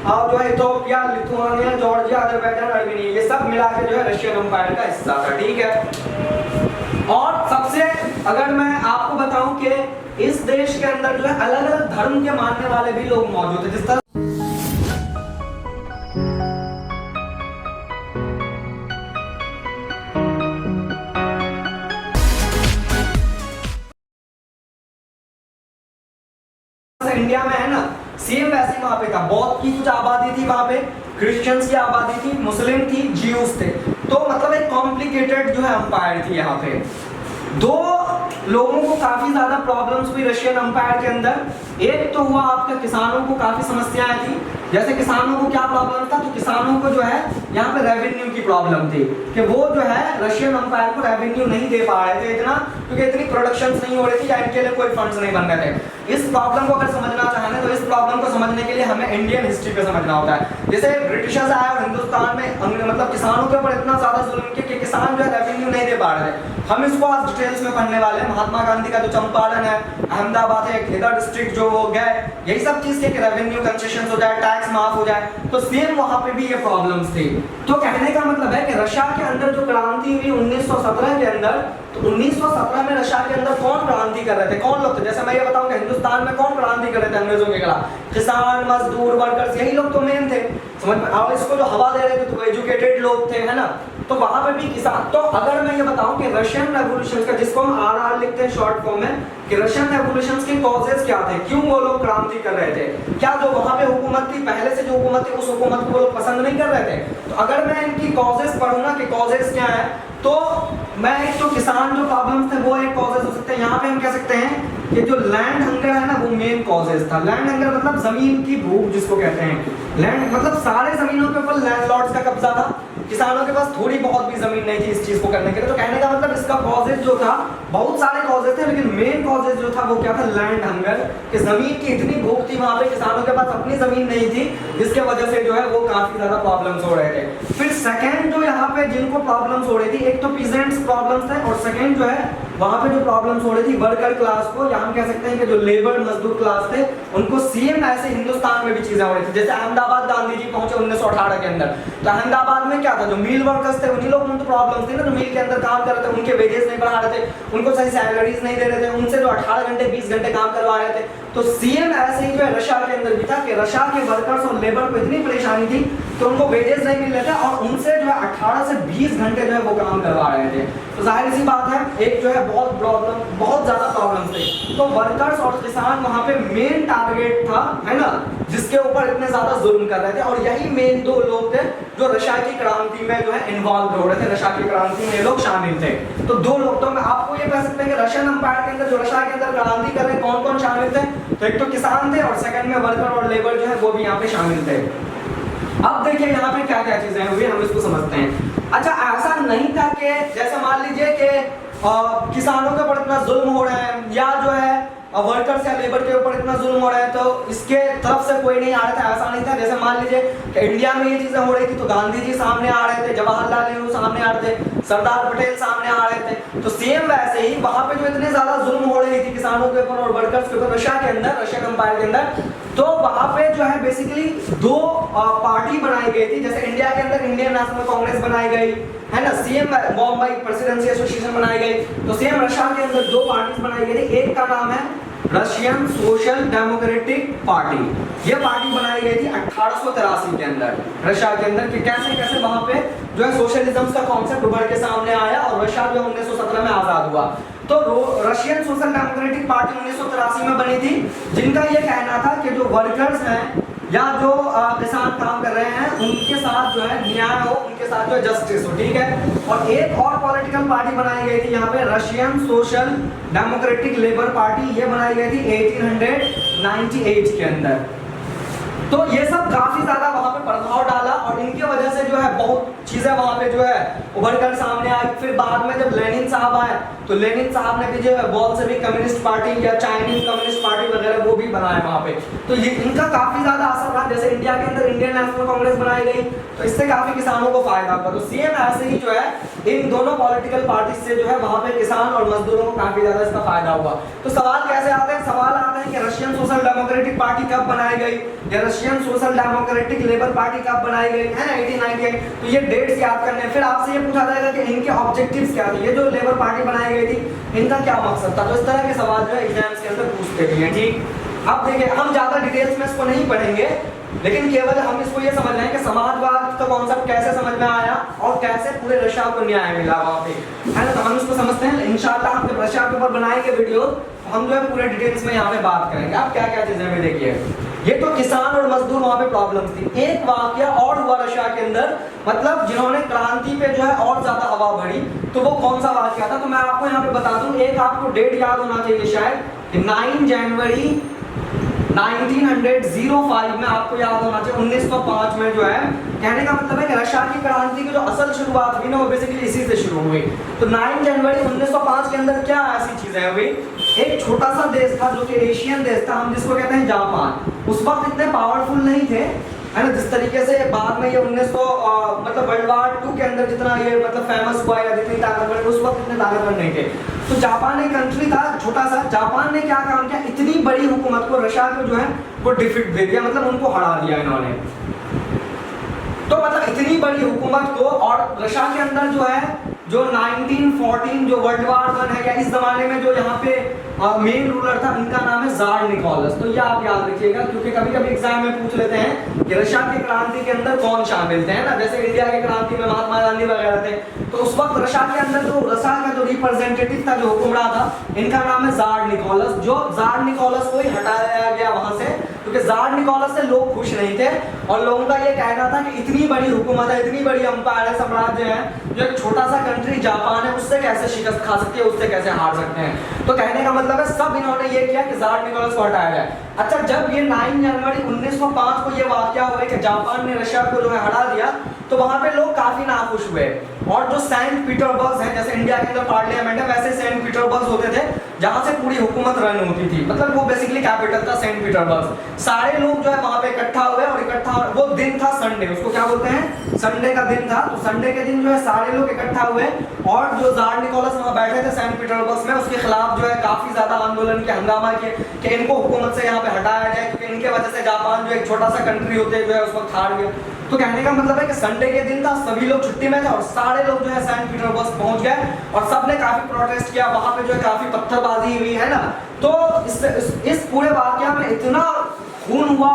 और जो है Ethiopia, Lithuania, Georgia, Azerbaijan, Armenia, ये सब मिला के जो है रशियन अंपायर का हिस्सा था, ठीक है। और सबसे अगर मैं आपको बताऊं कि इस देश के अंदर जो है अलग अलग धर्म के मानने वाले भी लोग मौजूद है। जिस तरह इंडिया में है ना, सेम वैसे वहां पे था। बौद्ध की कुछ आबादी थी वहां पे, क्रिश्चियंस की आबादी थी, मुस्लिम थी, ज्यूस थे। तो मतलब एक कॉम्प्लिकेटेड जो है अंपायर थी यहाँ पे। दो लोगों को काफी ज्यादा प्रॉब्लम्स हुई रशियन अंपायर के अंदर। एक तो हुआ आपके किसानों को काफी समस्याएं थी। जैसे किसानों को क्या प्रॉब्लम था, तो किसानों को जो है यहाँ पे रेवेन्यू की प्रॉब्लम थी कि वो जो है रशियन अंपायर को रेवेन्यू नहीं दे पा रहे थे इतना, क्योंकि इतनी प्रोडक्शंस नहीं हो रही थी या इनके लिए कोई फंड्स नहीं बन रहे थे। इस प्रॉब्लम को अगर समझना चाहें तो इस प्रॉब्लम को समझने के लिए हमें इंडियन हिस्ट्री पे समझना होता है। जैसे ब्रिटिशर्स आए और हिंदुस्तान में मतलब किसानों के ऊपर इतना ज्यादा जुल्म किया कि किसान जो है रेवेन्यू नहीं दे पा रहे थे। हम इसको आज डिटेल्स में पढ़ने वाले हैं। महात्मा गांधी का जो चंपारण है, अहमदाबाद है, खेदा डिस्ट्रिक्ट जो हो गया, यही सब चीज के रेवेन्यू कंसेशन हो जाए, टैक्स माफ हो जाए, तो सेम वहां पे भी ये प्रॉब्लम्स थी। तो कहने का मतलब है कि रशिया के अंदर जो क्रांति हुई 1917 के अंदर, तो 1917 में रशिया के अंदर कौन क्रांति कर रहे थे, कौन लोग थे? जैसे मैं ये बताऊं कि हिंदुस्तान में कौन क्रांति कर रहे थे अंग्रेजों के खिलाफ? किसान, मजदूर, वर्कर्स, यही लोग तो मेन थे, समझ में? और इसको जो हवा दे रहे थे तो एजुकेटेड लोग थे, है ना? तो वहां पे भी किसान। तो अगर मैं ये बताऊं कि रशियन रेवोल्यूशन का, जिसको हम आरआर लिखते हैं शॉर्ट फॉर्म में, कि रशियन रेवोल्यूशन के कॉजेस क्या थे, क्यों वो लोग क्रांति कर रहे थे? क्या जो वहां पे हुकूमत थी, पहले से जो हुकूमत थी, उस हुकूमत को वो लोग पसंद नहीं कर रहे थे? तो अगर मैं इनकी कॉजेस पढ़ूंगा कि कॉजेस क्या है, तो मैं एक तो किसान जो प्रॉब्लम्स थे वो एक कॉजेस हो सकते हैं। यहाँ पे हम कह सकते हैं कि जो लैंड हंगर है ना, वो मेन कॉजेस था। लैंड हंगर मतलब जमीन की भूख जिसको कहते हैं। लैंड मतलब सारे जमीनों के ऊपर लैंडलॉर्ड्स का कब्जा था, किसानों के पास थोड़ी बहुत भी जमीन नहीं थी इस चीज को करने के लिए। तो कहने का मतलब इसका कॉजेज जो था, बहुत सारे कॉजेज थे, लेकिन मेन कॉजेज जो था वो क्या था? लैंड हंगर, कि जमीन की इतनी भूख थी वहां पे, किसानों के पास अपनी जमीन नहीं थी, जिसके वजह से जो है वो काफी ज्यादा प्रॉब्लम्स हो रहे थे। फिर सेकंड जो यहाँ पे जिनको प्रॉब्लम्स हो रही थी, एक तो पीजेंट्स प्रॉब्लम्स थे, और सेकंड जो है वहां पे जो प्रॉब्लम्स हो रही थी वर्कर क्लास को, या हम कह सकते हैं कि जो लेबर मजदूर क्लास थे उनको सेम ऐसे हिंदुस्तान में भी चीजें हो रही थी। जैसे अहमदाबाद गांधी जी पहुंचे 1918 के अंदर, तो अहमदाबाद में क्या था? जो मिल वर्कर्स थे उन्हीं लोगों को प्रॉब्लम थी ना, जो मिल के अंदर काम कर रहे थे, उनके वेजेस नहीं बढ़ा रहे थे, उनको सही सैलरीज नहीं दे रहे थे, उनसे जो 18 घंटे 20 घंटे काम करवा रहे थे। तो सीएम ऐसे ही जो है रशिया के अंदर भी था कि रशिया के वर्कर्स और लेबर को इतनी परेशानी थी कि उनको वेजेस नहीं मिल रहे थे, और उनसे जो है 18 से 20 घंटे जो है वो काम करवा रहे थे। तो जाहिर सी बात है, एक जो है बहुत ज्यादा प्रॉब्लम थे। तो वर्कर्स और किसान वहां पे मेन टारगेट था, है ना, जिसके ऊपर इतने ज्यादा जुल्म कर रहे थे। और यही मेन दो लोग थे जो रशिया की क्रांति में जो है इन्वॉल्व हो रहे थे, रशिया की क्रांति में ये लोग शामिल थे। तो दो लोग, तो मैं आपको ये कह सकते हैं कि रशियन एम्पायर के अंदर जो रशिया के अंदर क्रांति कर रहे कौन कौन शामिल थे? तो एक तो किसान थे, और सेकंड में वर्कर और लेबर जो है वो भी यहाँ पे शामिल थे। अब देखिए यहाँ पे क्या क्या चीजें हुई, हम इसको समझते हैं। अच्छा, ऐसा नहीं था कि जैसे मान लीजिए कि किसानों के ऊपर इतना जुल्म हो रहा है, या जो है वर्कर्स या लेबर के ऊपर इतना जुल्म हो रहा है, तो इसके तरफ से कोई नहीं आ रहा था, ऐसा नहीं था। जैसे मान लीजिए कि इंडिया में ये चीजें हो रही थी तो गांधी जी सामने आ रहे थे, जवाहरलाल नेहरू सामने आ रहे थे, सरदार पटेल सामने आ रहे थे। तो सेम वैसे ही वहां पे जो इतने ज्यादा जुल्म हो रही थी किसानों के ऊपर और वर्कर्स के ऊपर रशिया के अंदर, रशियन एम्पायर के अंदर, तो वहां पे जो है बेसिकली दो पार्टी बनाई गई थी। जैसे इंडिया के अंदर इंडियन नेशनल कांग्रेस बनाई गई, है ना, सीएम बॉम्बे प्रेसिडेंसी एसोसिएशन बनाई गई। तो सेम रशिया के अंदर दो पार्टीज बनाई गई थी। एक का नाम है रशियन सोशल डेमोक्रेटिक पार्टी। ये पार्टी बनाई गई थी 1883 के अंदर रशिया के अंदर, कि कैसे कैसे वहां पे जो है सोशलिज्म का कॉन्सेप्ट उभर के सामने आया, और रशिया जो 1917 में आजाद हुआ। तो रशियन सोशल डेमोक्रेटिक पार्टी 1983 में बनी थी, जिनका ये कहना था कि जो वर्कर्स हैं या जो किसान काम कर रहे हैं उनके साथ जो है न्याय हो, उनके साथ जो है जस्टिस हो, ठीक है। और एक और पॉलिटिकल पार्टी बनाई गई थी यहाँ पे, Russian social democratic labour party. ये बनाई गई थी 1898 के अंदर। तो ये सब काफी ज्यादा वहां पे प्रभाव डाला, और इनकी वजह से जो है बहुत चीजें वहां पे जो है उभर कर सामने आई। फिर बाद में जब लेनिन साहब आए तो लेनिन साहब ने भी जो है बोल्शेविक कम्युनिस्ट पार्टी या चाइनीज कम्युनिस्ट पार्टी वगैरह वो भी बनाए वहां पे। तो ये इनका काफी ज्यादा असर रहा। जैसे इंडिया के अंदर इंडियन नेशनल कांग्रेस बनाई गई, तो इससे काफी किसानों को फायदा हुआ। तो सेम ऐसे ही जो है इन दोनों पॉलिटिकल पार्टी से जो है वहां पे किसान और मजदूरों को काफी ज्यादा इसका फायदा हुआ। तो सवाल कैसे आते हैं? सवाल आते हैं कि रशियन सोशल डेमोक्रेटिक पार्टी कब बनाई गई, या Russian social democratic labour party कब बनाई गई, है ना, 1898। तो ये डेट्स याद करने हैं। फिर आपसे ये पूछा जाएगा कि इनके ऑब्जेक्टिव्स क्या थे, ये जो लेबर पार्टी बनाई गई थी इनका क्या मकसद था। तो इस तरह के सवाल जो है एग्जाम्स के अंदर पूछते भी हैं, ठीक। अब देखिए, हम ज्यादा डिटेल्स में इसको नहीं पढ़ेंगे, लेकिन केवल हम इसको ये समझ रहे हैं कि समाजवाद का कॉन्सेप्ट कैसे समझ में आया और कैसे पूरे रशिया को न्याय मिला वहां पे, है ना। तो हम इसको समझते हैं। इंशाल्लाह हम जब रशिया के ऊपर बनाएंगे वीडियो, हम जो है पूरे डिटेल्स में यहाँ पे बात करेंगे। आप क्या क्या चीजें में देखिए, ये तो किसान और मजदूर वहां पे प्रॉब्लम्स थी। एक वाकया और हुआ रशिया के अंदर, मतलब जिन्होंने क्रांति पे जो है और ज्यादा हवा भरी, तो वो कौन सा वाकया था? तो मैं आपको यहाँ पे बता दूं, एक आपको डेट याद होना चाहिए शायद, 9 जनवरी 1905 में आपको याद होना चाहिए। 1905 में जो है, कहने का मतलब है कि रशिया की क्रांति की जो असल शुरुआत हुई ना, वो बेसिकली इसी से शुरू हुई। तो 9 जनवरी 1905 के अंदर क्या ऐसी चीजें हुई एक छोटा सा देश था जो कि एशियन देश था, हम जिसको कहते हैं जापान, उस वक्त इतने पावरफुल नहीं थे, है ना, जिस तरीके से बाद में ये 1900 मतलब वर्ल्ड वार 2 के अंदर जितना ये मतलब फेमस हुआ या जितनी ताकतवर, उस वक्त इतने ताकतवर नहीं थे। तो जापान एक कंट्री था छोटा सा, जापान ने क्या काम किया, इतनी बड़ी हुकूमत को, रशिया को जो है वो डिफीट दे दिया, मतलब उनको हरा दिया इन्होंने। तो मतलब इतनी बड़ी हुकूमत को, और रशिया के अंदर जो है जो 1914 जो वर्ल्ड वार 1 है, या इस जमाने में जो यहाँ पे मेन रूलर था, इनका नाम है जार निकोलस। तो ये आप याद रखिएगा, क्योंकि कभी कभी एग्जाम में पूछ लेते हैं कि रशिया की क्रांति के अंदर कौन शामिल थे, है ना, जैसे इंडिया की क्रांति में महात्मा गांधी वगैरह थे। तो उस वक्त रशिया के अंदर जो रशिया का जो रिप्रेजेंटेटिव था, जो हुक्मरान था, इनका नाम है जार निकोलस। जो जार निकोलस को ही हटाया गया वहां से, क्योंकि जार निकोलस से लोग खुश नहीं थे, और लोगों का ये कहना था कि इतनी बड़ी हुकूमत है, इतनी बड़ी अंपायर है, साम्राज्य है, जो एक छोटा सा कंट्री जापान है, उससे कैसे शिकस्त खा सकती है, उससे कैसे हार सकते हैं। तो कहने का मतलब है सब इन्होंने ये किया कि जार निकोलस को हटाया जाए। अच्छा, जब ये 9 जनवरी 1905 को ये वाकया हुआ कि जापान ने रशिया को जो है हरा दिया, तो वहां पे लोग काफी नाखुश हुए। और जो सेंट पीटर्सबर्ग है, जैसे इंडिया के अंदर पार्लियामेंट है, वैसे सेंट पीटर्सबर्ग होते थे जहां से पूरी हुकूमत रन होती थी, मतलब वो बेसिकली कैपिटल था सेंट पीटर्सबर्ग। सारे लोग जो है वहां पे इकट्ठा हुए, और इकट्ठा, वो दिन था संडे, उसको क्या बोलते हैं, संडे का दिन था। तो संडे के दिन जो है सारे लोग इकट्ठा हुए, और जो जार निकोलस वहां बैठे थे सेंट पीटर्सबर्ग में, उसके खिलाफ जो है काफी ज्यादा आंदोलन के हंगामा किए कि इनको हुकूमत से यहाँ पे हटाया जाए, क्योंकि इनके वजह से जापान जो एक छोटा सा कंट्री होते जो है उस वक्त हार गया। तो कहने का मतलब है कि संडे के दिन था, सभी लोग छुट्टी में थे, और सारे लोग जो है सेंट पीटर्सबर्ग पहुंच गए, और सबने काफी प्रोटेस्ट किया, वहां पे जो है काफी पत्थरबाजी हुई, है ना। तो इस पूरे वाकया में इतना खून हुआ,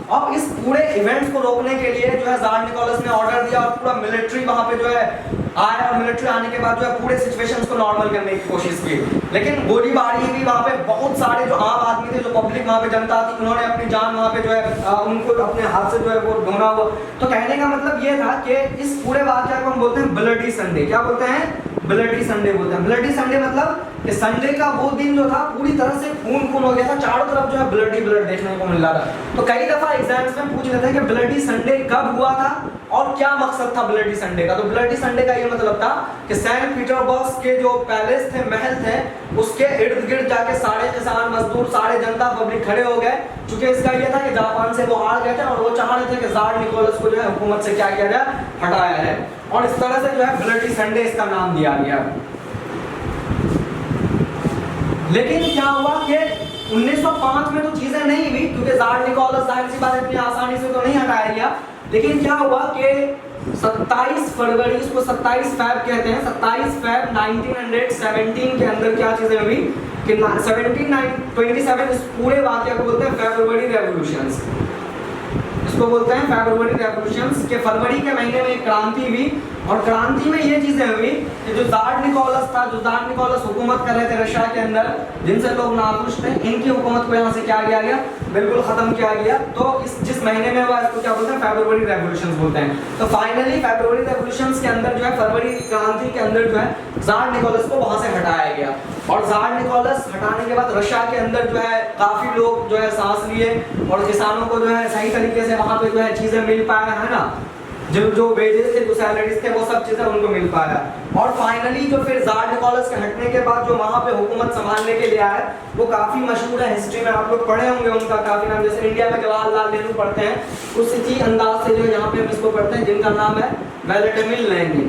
और इस पूरे इवेंट्स को रोकने के लिए जो है जार निकोलस ने ऑर्डर दिया, और पूरा मिलिट्री वहां पे जो है आया, और मिलिट्री आने के बाद जो है पूरे सिचुएशंस को नॉर्मल करने की कोशिश की। लेकिन गोलीबारी भी वहां पे, बहुत सारे जो आम आदमी थे, जो पब्लिक वहां पे जनता थी, उन्होंने अपनी जान वहां पे जो है उनको अपने हाथ से जो है वो ढूंढा हुआ। तो कहने का मतलब ये था कि इस पूरे वाकया को हम बोलते हैं ब्लडी संडे। क्या बोलते हैं, ब्लडी संडे बोलते हैं। ब्लडी संडे मतलब कि संडे का वो दिन जो था पूरी तरह से खून हो गया था, चारों तरफ जो है ब्लड देखने को मिल रहा था। तो कई दफा एग्जाम्स में पूछ लेते हैं कि ब्लडी संडे कब हुआ था और क्या मकसद था ब्लडी संडे का। तो ब्लडी संडे का ये मतलब था कि सेंट पीटर्सबर्ग के जो पैलेस थे, महल थे, उसके इर्द गिर्द जाके सारे किसान मजदूर, सारे जनता पब्लिक खड़े हो गए, क्योंकि इसका ये था कि जापान से वो हार गए थे, और वो चाह रहे थे कि जार निकोलस को जो है हुकूमत से क्या किया जाए, हटाया है। और इस तरह से जो है ब्लडी संडे इसका नाम दिया गया। लेकिन क्या हुआ कि 1905 में तो चीजें नहीं हुई, क्योंकि जार निकोलस जाहिर सी बात इतनी आसानी से तो नहीं हटाया गया। लेकिन क्या हुआ कि 27 फरवरी, इसको 27 फैब कहते हैं, 27 फैब 1917 के अंदर क्या चीजें हुई कि 1727, इस पूरे वाकया को बोलते हैं फरवरी रेवोल्यूशंस। इसको बोलते हैं फरवरी रेवोल्यूशंस के फरवरी के महीने में एक क्रांति हुई, और क्रांति में ये चीजें हुई कि जो जार निकोलस था, जो जार निकोलस हुकूमत कर रहे थे रशिया के अंदर, जिनसे लोग नाखुश थे, इनकी हुकूमत को यहाँ से क्या किया गया, बिल्कुल खत्म किया गया। तो इस जिस महीने में हुआ, इसको क्या बोलते हैं, फरवरी रेवोल्यूशंस बोलते हैं। तो फाइनली फरवरी रेवोल्यूशंस के अंदर जो है, फरवरी क्रांति के अंदर जो है, जार निकोलस को वहां से हटाया गया। और जार निकोलस हटाने के बाद रशिया के अंदर जो है काफी लोग जो है सांस लिए, और किसानों को जो है सही तरीके से वहां पे जो है चीजें मिल पाया, है ना, जो वेजेस थे, जो सैलरीज थे, वो सब चीजें उनको मिल पाया। और फाइनली जो फिर जार निकोलस के हटने के बाद जो वहां पे हुकूमत संभालने के लिए आया, वो काफी मशहूर है, हिस्ट्री में आप लोग पढ़े होंगे उनका काफी नाम, जैसे इंडिया में जवाहरलाल नेहरू पढ़ते हैं, उसी अंदाज से जो यहाँ पे हम इसको पढ़ते हैं, जिनका नाम है व्लादिमीर लेनिन।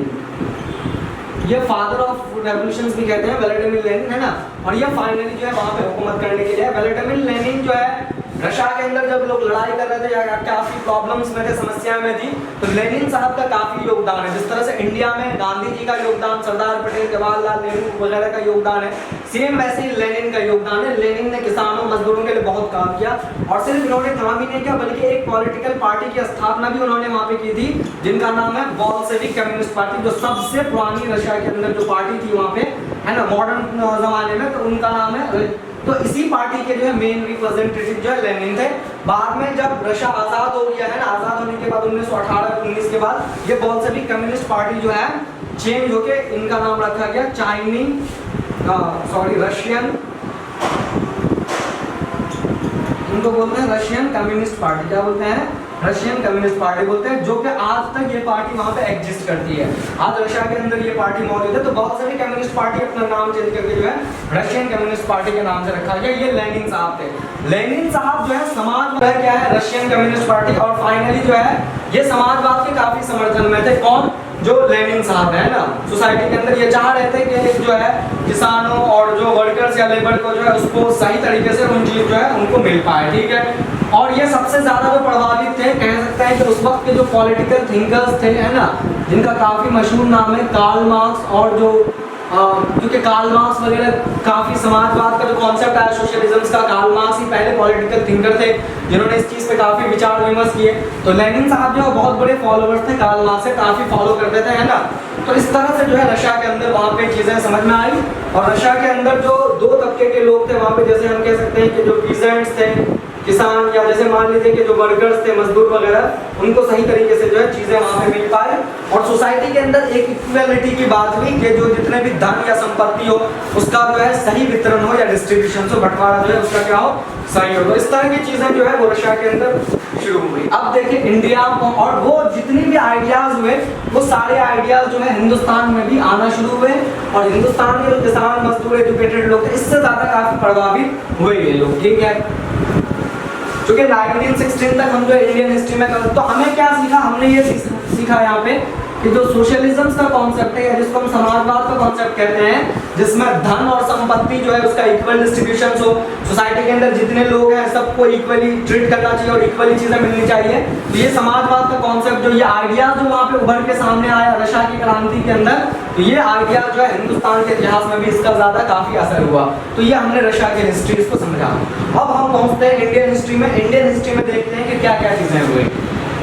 ये फादर ऑफ रेवोल्यूशंस भी कहते हैं, व्लादिमीर लेनिन, है ना। और ये फाइनली जो है वहां पे हुकूमत करने के लिए, व्लादिमीर लेनिन जो है रशिया के अंदर जब लोग लड़ाई कर रहे थे या काफी प्रॉब्लम्स में थे, समस्या में थी, तो लेनिन साहब का काफी योगदान है। जिस तरह से इंडिया में गांधी जी का योगदान, सरदार पटेल, जवाहरलाल नेहरू वगैरह का योगदान है, सेम वैसे ही लेनिन का योगदान है। लेनिन ने किसानों मजदूरों के लिए बहुत काम किया, और सिर्फ इन्होंने काम ही नहीं किया, बल्कि एक पॉलिटिकल पार्टी की स्थापना भी उन्होंने वहां पे की थी, जिनका नाम है बोल्शेविक कम्युनिस्ट पार्टी, जो सबसे पुरानी रशिया के अंदर जो पार्टी थी वहां पे, है ना, मॉडर्न जमाने में, तो उनका नाम है। तो इसी पार्टी के जो है मेन रिप्रेजेंटेटिव जो है लेनिन थे। बाद में जब रशिया आजाद हो गया, है ना, आजाद होने के बाद 1918-19 के बाद ये बोल्शेविक कम्युनिस्ट पार्टी जो है चेंज होके इनका नाम रखा गया रशियन, इनको बोलते हैं रशियन कम्युनिस्ट पार्टी। क्या बोलते हैं, रशियन कम्युनिस्ट पार्टी बोलते हैं, जो कि आज तक ये पार्टी वहाँ पे एग्जिस्ट करती है। आज रशिया के अंदर ये पार्टी मौजूद है। तो बहुत सारी कम्युनिस्ट पार्टी अपना नाम चेंज करके जो है रशियन कम्युनिस्ट पार्टी के नाम से रखा गया। ये लेनिन साहब थे। लेनिन साहब जो है समाजवाद क्या है, रशियन कम्युनिस्ट पार्टी। और फाइनली जो है ये समाजवाद के काफी समर्थन में थे। कौन? जो लेनिन साहब है ना, सोसाइटी के अंदर ये चाह रहे थे कि जो है किसानों और जो वर्कर्स या लेबर को जो है उसको सही तरीके से उन चीज जो है उनको मिल पाए, ठीक है। और ये सबसे ज्यादा जो प्रभावित थे, कह सकते हैं कि उस वक्त के जो पॉलिटिकल थिंकर्स थे, है ना, जिनका काफी मशहूर नाम है कार्ल मार्क्स। और जो क्योंकि कार्ल मार्क्स वगैरह काफी समाजवाद का जो कॉन्सेप्ट है सोशलिज्म का, कार्ल मार्क्स ही पहले पॉलिटिकल थिंकर थे जिन्होंने इस चीज पे काफी विचार विमर्श किए। तो लेनिन साहब जो है बहुत बड़े फॉलोअर्स थे कार्ल मार्क्स से, काफी फॉलो करते थे, है ना। तो इस तरह से जो है रशिया के अंदर वहाँ पे चीजें समझ में आई। और रशिया के अंदर जो दो तबके के लोग थे वहाँ पे, जैसे हम कह सकते हैं कि जो पीजेंट्स थे, किसान, या जैसे मान लीजिए कि जो वर्कर्स थे, मजदूर वगैरह, उनको सही तरीके से जो है चीजें वहाँ पे मिल पाए। और सोसाइटी के अंदर एक इक्वालिटी की बात हुई कि जो जितने भी धन या संपत्ति हो उसका जो है सही वितरण हो या डिस्ट्रीब्यूशन हो, बंटवारा जो है उसका क्या हो, सही हो। तो इस तरह की चीजें जो है वो रशिया के अंदर शुरू हुई। अब देखिए इंडिया और वो जितनी भी आइडियाज हुए वो सारे आइडियाज जो है हिंदुस्तान में भी आना शुरू हुए। और हिंदुस्तान के जो किसान, मजदूर, एजुकेटेड लोग थे, इससे ज्यादा काफी प्रभावित हुए ये लोग, ठीक है। क्योंकि 1916 तक हम जो इंडियन हिस्ट्री में तो हमें क्या सीखा, हमने ये सीखा यहाँ पे कि जो सोशलिज्म का कॉन्सेप्ट है, जिसको हम समाजवाद का कॉन्सेप्ट कहते हैं, जिसमें धन और संपत्ति जो है उसका इक्वल डिस्ट्रीब्यूशन हो, सोसाइटी के अंदर जितने लोग हैं सबको इक्वली ट्रीट करना चाहिए और इक्वली चीजें मिलनी चाहिए। तो ये समाजवाद का कॉन्सेप्ट, जो ये आइडिया जो वहाँ पे उभर के सामने आया रशिया की क्रांति के अंदर, तो ये आइडिया जो है हिंदुस्तान के इतिहास में भी इसका ज्यादा काफी असर हुआ। तो ये हमने रशिया की हिस्ट्री इसको समझा। अब हम पहुंचते हैं इंडियन हिस्ट्री में। इंडियन हिस्ट्री में देखते हैं कि क्या क्या चीजें हुई।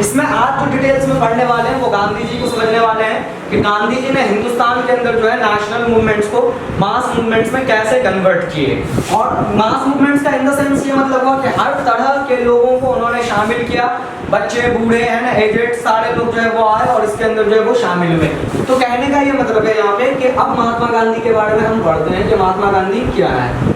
इसमें आज जो डिटेल्स में पढ़ने वाले हैं वो गांधी जी को समझने वाले हैं कि गांधी जी ने हिंदुस्तान के अंदर जो है नेशनल मूवमेंट्स को मास मूवमेंट्स में कैसे कन्वर्ट किए। और मास मूवमेंट्स का इन द सेंस ये मतलब हुआ कि हर तरह के लोगों को उन्होंने शामिल किया, बच्चे, बूढ़े, है ना, एजेड, सारे लोग जो है वो आए और इसके अंदर जो है वो शामिल हुए। तो कहने का ये मतलब है यहाँ पे कि अब महात्मा गांधी के बारे में हम पढ़ते हैं कि महात्मा गांधी क्या है।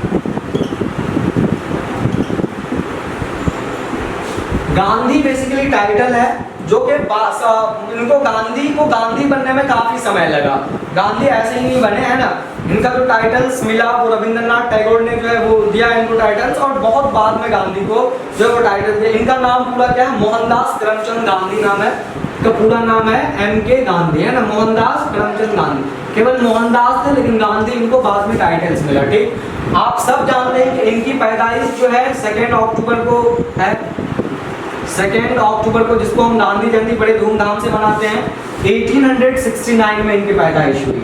गांधी बेसिकली टाइटल है जो कि इनको गांधी को गांधी बनने में काफी समय लगा। गांधी ऐसे ही नहीं बने, है ना। इनका जो टाइटल्स मिला वो रविंद्रनाथ टैगोर ने जो है वो दिया इनको टाइटल्स, और बहुत बाद में गांधी को जो है वो टाइटल दिया। इनका नाम पूरा क्या है, मोहनदास करमचंद गांधी नाम है। इनका पूरा नाम है MK गांधी, है ना, मोहनदास करमचंद गांधी। केवल मोहनदास थे लेकिन गांधी इनको बाद में टाइटल्स मिला, ठीक। आप सब जानते हैं कि इनकी पैदाइश जो है 2 अक्टूबर को है। 2 अक्टूबर को, जिसको हम गांधी जयंती बड़े धूमधाम से मनाते हैं। 1869 में इनकी पैदाइश हुई।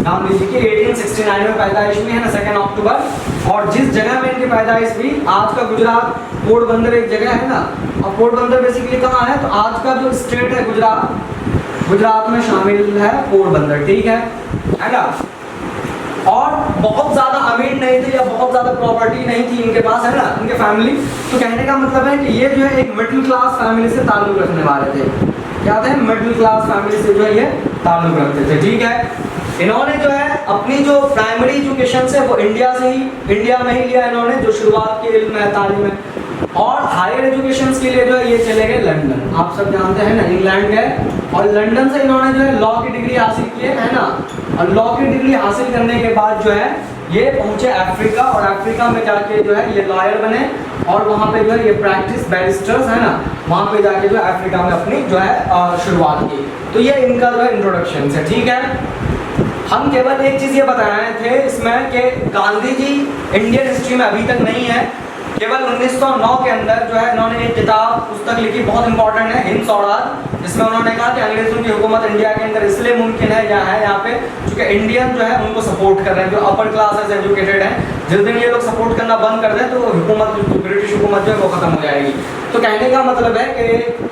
गांधी जी की 1869 में पैदाइश हुई, है ना, 2 अक्टूबर। और जिस जगह में इनकी पैदाइश हुई, आज का गुजरात, पोरबंदर एक जगह है ना। और पोरबंदर बेसिकली कहाँ है, तो आज का जो स्टेट है गुजरात में शामिल है पोरबंदर, ठीक है ना। और बहुत ज्यादा अमीर नहीं थे या बहुत ज्यादा प्रॉपर्टी नहीं थी इनके पास, है ना, इनके फैमिली। तो कहने का मतलब है कि ये जो है एक मिडिल क्लास फैमिली से ताल्लुक रखने वाले थे। क्या थे, मिडिल क्लास फैमिली से जो है ये ताल्लुक रखते थे, ठीक है। इन्होंने जो है अपनी जो प्राइमरी एजुकेशन से वो इंडिया में ही लिया इन्होंने, जो शुरुआत की इल्म है, तालीम है। और हायर एजुकेशन के लिए जो है ये चले गए लंदन। आप सब जानते हैं ना, इंग्लैंड गए और लंदन से इन्होंने जो है लॉ की डिग्री हासिल की है ना। और लॉ की डिग्री हासिल करने के बाद जो है ये पहुंचे अफ्रीका, और अफ्रीका में जाके जो है ये लॉयर बने। और वहाँ पे जो है ये प्रैक्टिस बैरिस्टर्स, है ना, वहाँ पे जाके जो है अफ्रीका में अपनी जो है शुरुआत की। तो ये इनका जो है इंट्रोडक्शन है, ठीक है। हम केवल एक चीज़ ये बता रहे थे इसमें कि गांधी जी इंडियन हिस्ट्री में अभी तक नहीं है। केवल 1909 के अंदर जो है इन्होंने एक पुस्तक लिखी, बहुत इंपॉर्टेंट है, हिंद स्वराज, जिसमें उन्होंने कहा कि अंग्रेजों की हुकूमत इंडिया के अंदर इसलिए मुमकिन है यहाँ पे क्योंकि इंडियन जो है उनको सपोर्ट कर रहे हैं, जो अपर क्लास एजुकेटेड हैं। जिस दिन ये लोग सपोर्ट करना बंद कर दें तो हुकूमत, ब्रिटिश हुकूमत जो है वो खत्म हो जाएगी। तो कहने का मतलब है कि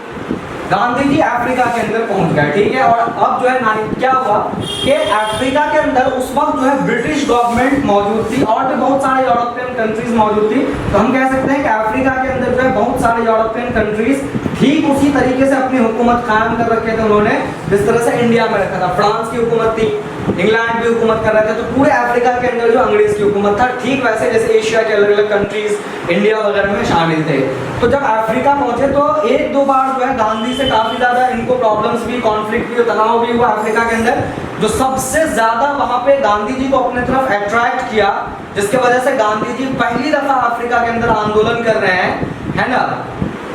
गांधी जी अफ्रीका के अंदर पहुंच गए, ठीक है। और अब जो है क्या हुआ कि अफ्रीका के अंदर उस वक्त जो है ब्रिटिश गवर्नमेंट मौजूद थी और भी बहुत सारे यूरोपियन कंट्रीज मौजूद थी। तो हम कह सकते हैं कि अफ्रीका के अंदर जो है बहुत सारे यूरोपियन कंट्रीज ठीक उसी तरीके से अपनी हुकूमत कायम कर रखे थे उन्होंने जिस तरह से इंडिया में रखा था। फ्रांस की हुकूमत थी, इंग्लैंड भी हुकूमत कर रहे थे, तो पूरे अफ्रीका के अंदर जो अंग्रेज की हुकूमत था, ठीक वैसे जैसे एशिया के अलग अलग कंट्रीज इंडिया वगैरह में शामिल थे। तो जब अफ्रीका पहुंचे तो एक दो बार जो है गांधी से काफी ज्यादा इनको प्रॉब्लम्स भी, कॉन्फ्लिक्ट भी, तनाव भी हुआ अफ्रीका के अंदर। जो सबसे ज्यादा वहां पे गांधी जी को अपने तरफ अट्रैक्ट किया, जिसके वजह से गांधी जी पहली दफा अफ्रीका के अंदर आंदोलन कर रहे हैं, है ना,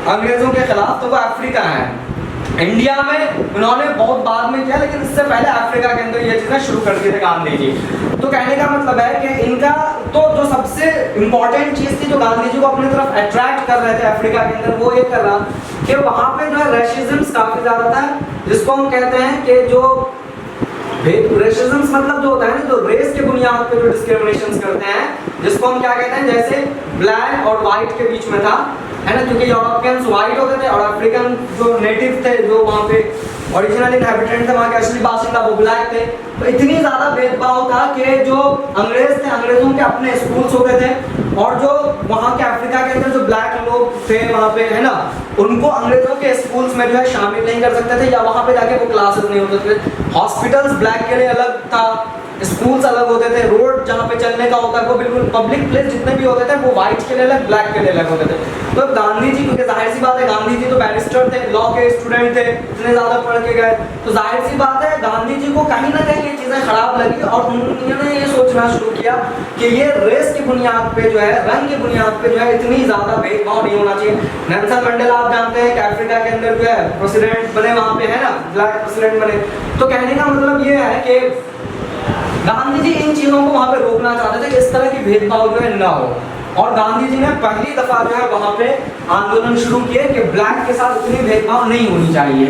अंग्रेजों के खिलाफ, तो वो अफ्रीका है। इंडिया में उन्होंने बहुत बाद में किया, लेकिन इससे पहले अफ्रीका के अंदर ये चीजें शुरू कर दी थी गांधी जी। तो कहने का मतलब है कि इनका तो जो सबसे इंपॉर्टेंट चीज थी जो गांधी जी को अपनी तरफ अट्रैक्ट कर रहे थे अफ्रीका के अंदर, वो ये कर रहा कि वहां पे जो है रेसिज्म काफी ज्यादा था, जिसको हम कहते हैं कि जो रेसिज्म मतलब जो होता है ना, जो रेस के बुनियाद पे जो डिस्क्रिमिनेशन करते हैं, जिसको हम क्या कहते हैं, जैसे ब्लैक और व्हाइट के बीच में था, है ना, क्योंकि यूरोपियंस व्हाइट होते थे और अफ्रीकन जो नेटिव थे, जो वहाँ पे ओरिजिनल इनहैबिटेंट थे, वहाँ के असली बाशिंदा वो ब्लैक थे। तो इतनी ज्यादा भेदभाव था कि जो अंग्रेज थे, अंग्रेजों के अपने स्कूल्स होते थे, और जो वहाँ के अफ्रीका के अंदर जो ब्लैक लोग थे वहाँ पे, है ना, उनको अंग्रेजों के स्कूल्स में जो है शामिल नहीं कर सकते थे, या वहाँ पे जाके वो क्लासेस नहीं होते थे। हॉस्पिटल्स ब्लैक के लिए अलग था, स्कूल्स अलग होते थे, रोड जहाँ पे चलने का होता है वो बिल्कुल, पब्लिक प्लेस जितने भी होते थे वो व्हाइट के लिए अलग, ब्लैक के लिए अलग होते थे। तो गांधी जी, क्योंकि जाहिर सी बात है गांधी जी तो बैरिस्टर थे, लॉ के स्टूडेंट थे, इतने ज्यादा पढ़ के गए, तो जाहिर सी बात है गांधी जी को कहीं ना कहीं ये चीजें खराब लगी और उन्होंने ये सोचना शुरू किया कि ये रेस की बुनियाद पे जो है, रंग की बुनियाद पे जो है, इतनी ज्यादा भेदभाव नहीं होना चाहिए। नेल्सन मंडेला आप जानते हैं कि अफ्रीका के अंदर जो है प्रेसिडेंट बने वहां पे, है ना, ब्लैक प्रेसिडेंट बने। तो कहने का मतलब ये है कि गांधी जी इन चीजों को वहां पे रोकना चाहते थे कि इस तरह की भेदभाव जो है ना हो, और गांधी जी ने पहली दफा जो है वहां पे आंदोलन शुरू किए कि ब्लैक के साथ इतनी भेदभाव नहीं होनी चाहिए।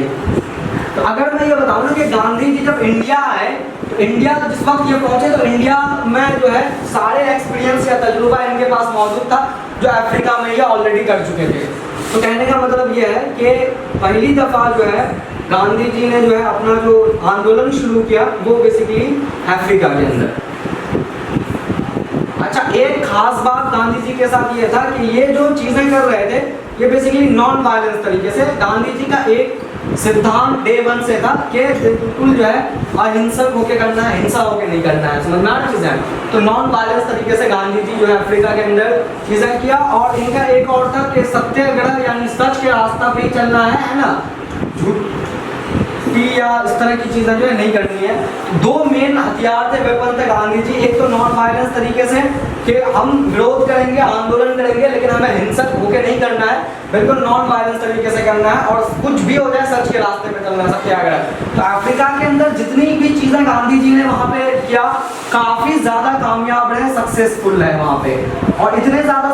तो अगर मैं ये बताऊं ना कि गांधी जी जब इंडिया आए, तो इंडिया जिस वक्त ये पहुंचे, तो इंडिया में जो है सारे एक्सपीरियंस या तजुर्बा इनके पास मौजूद था जो अफ्रीका में ये ऑलरेडी कर चुके थे। तो कहने का मतलब ये है कि पहली दफा जो है गांधी जी ने जो है अपना जो आंदोलन शुरू किया वो बेसिकली अफ्रीका के अंदर। अच्छा, एक खास बात गांधी जी के साथ ये था कि ये जो चीजें कर रहे थे ये बेसिकली नॉन वायलेंस तरीके से, गांधी जी का एक सिद्धांत डे वन से था कि बिल्कुल जो है अहिंसक होके करना है, हिंसा होके नहीं करना है, समझ में आ रही चीजें। तो नॉन वायलेंस तरीके से गांधी जी जो है अफ्रीका के अंदर चीजें किया, और इनका एक और था कि सत्याग्रह यानी सच के रास्ता पे ही चलना है ना, झूठ या इस तरह की चीजें जो है नहीं करनी है। दो मेन हथियार थे, वेपन थे गांधी जी, एक तो नॉन वायलेंस तरीके से कि हम विरोध करेंगे, आंदोलन करेंगे, लेकिन हमें हिंसक होके नहीं करना है, बिल्कुल नॉन वायलेंस तरीके से करना है, और कुछ भी हो जाए सच के रास्ते पे चलना है, सत्याग्रह। तो अफ्रीका के अंदर जितनी भी चीजें गांधी जी ने वहां पे किया काफी ज्यादा कामयाब रहे, सक्सेसफुल है वहां पे, और इतने ज्यादा